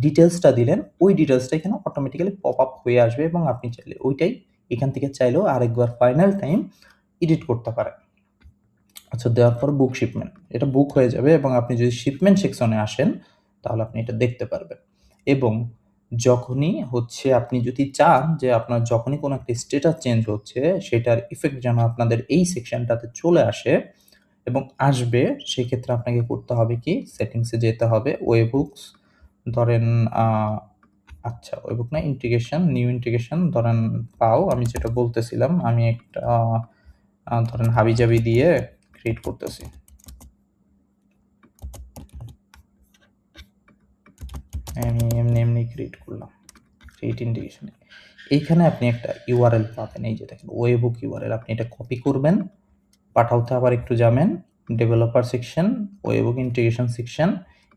ডিটেইলসটা দিলেন, ওই ডিটেইলসটা এখানে অটোমেটিক্যালি পপ আপ হয়ে আসবে এবং আপনি চাইলে ওইটাই এখান থেকে চাইলেও আরেকবার ফাইনাল টাইম এডিট করতে পারেন। আচ্ছা, দেওয়ার পর বুক শিপমেন্ট। এটা বুক হয়ে যাবে এবং আপনি যদি শিপমেন্ট সেকশনে আসেন, তাহলে আপনি এটা দেখতে পারবেন। এবং যখনই হচ্ছে আপনি যদি চান যে আপনার যখনই কোনো একটা স্ট্যাটাস চেঞ্জ হচ্ছে, সেটার ইফেক্ট যেন আপনাদের এই সেকশনটাতে চলে আসে এবং আসবে, সেক্ষেত্রে আপনাকে করতে হবে কি? সেটিংসে যেতে হবে। ওয়েবহুকস ধরেন আ আচ্ছা, ওয়েবহুক না, ইন্টিগ্রেশন, নিউ ইন্টিগ্রেশন ধরেন পাও। আমি যেটা বলতেছিলাম, আমি একটা ধরেন হাবিজাবি দিয়ে ক্রিয়েট করতেছি। আমি এমনি ক্রিয়েট করলাম। Create integration. এইখানে আপনি একটা ইউআরএল পাবেন। এই যে দেখেন ওয়েবহুক ইউআরএল। আপনি এটা কপি করবেন। পাঠাওতে আবার একটু যাবেন। Developer section, webhook integration section.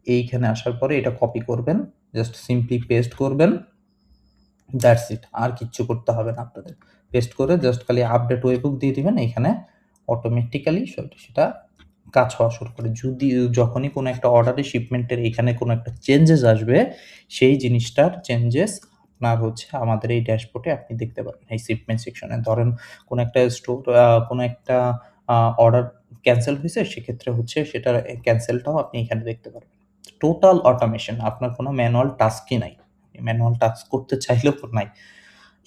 এইখানে আসার পরে এটা কপি করবেন। জাস্ট সিম্পলি পেস্ট করবেন। That's it. আর কিচ্ছু করতে হবে না আপনাদের। পেস্ট করে জাস্ট খালি আপডেট ওয়েবহুক দিয়ে দিবেন। এখানে অটোমেটিক্যালি সেটা কাজ হওয়া শুরু করে। যখনই কোনো একটা অর্ডারের শিপমেন্টের এখানে কোনো একটা চেঞ্জেস আসবে, সেই জিনিসটার চেঞ্জেস আপনার হচ্ছে আমাদের এই ড্যাশবোর্ডে আপনি দেখতে পারবেন। এই শিপমেন্ট সেকশনে ধরেন কোনো একটা কোনো একটা অর্ডার ক্যানসেল হইছে, সেক্ষেত্রে হচ্ছে সেটার ক্যানসেলটাও আপনি এখানে দেখতে পারবেন। টোটাল অটোমেশন, আপনার কোনো ম্যানুয়াল টাস্কই নাই। ম্যানুয়াল টাস্ক করতে চাইলেও নাই।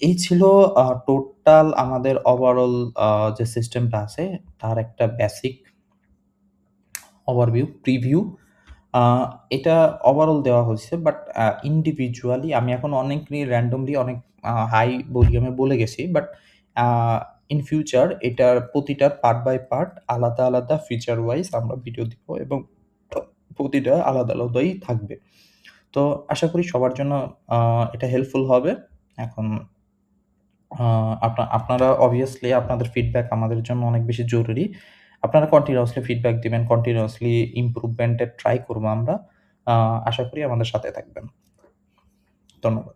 এই ছিল টোটাল আমাদের ওভারঅল যে সিস্টেমটা আছে তার একটা বেসিক ওভারভিউ, প্রিভিউ। আ এটা ওভারঅল দেওয়া হইছে, বাট ইন্ডিভিজুয়ালি আমি এখন র‍্যান্ডমলি অনেক হাই ভলিউমে বলে গেছি। বাট আ ইন ফিউচার এটার প্রতিটার পার্ট বাই পার্ট আলাদা, আলাদা ফিচার ওয়াইজ আমরা ভিডিও দিব এবং প্রতিটা আলাদা, আলাদাই থাকবে। তো আশা করি সবার জন্য আ এটা হেল্পফুল হবে। এখন আ আপনারা অবভিয়াসলি আপনাদের ফিডব্যাক আমাদের জন্য অনেক বেশি জরুরি। আপনারা কন্টিনিউয়াসলি ফিডব্যাক দিবেন, কন্টিনিউয়াসলি ইমপ্রুভমেন্ট এর ট্রাই করব আমরা। আ আশা করি আমাদের সাথে থাকবেন। ধন্যবাদ।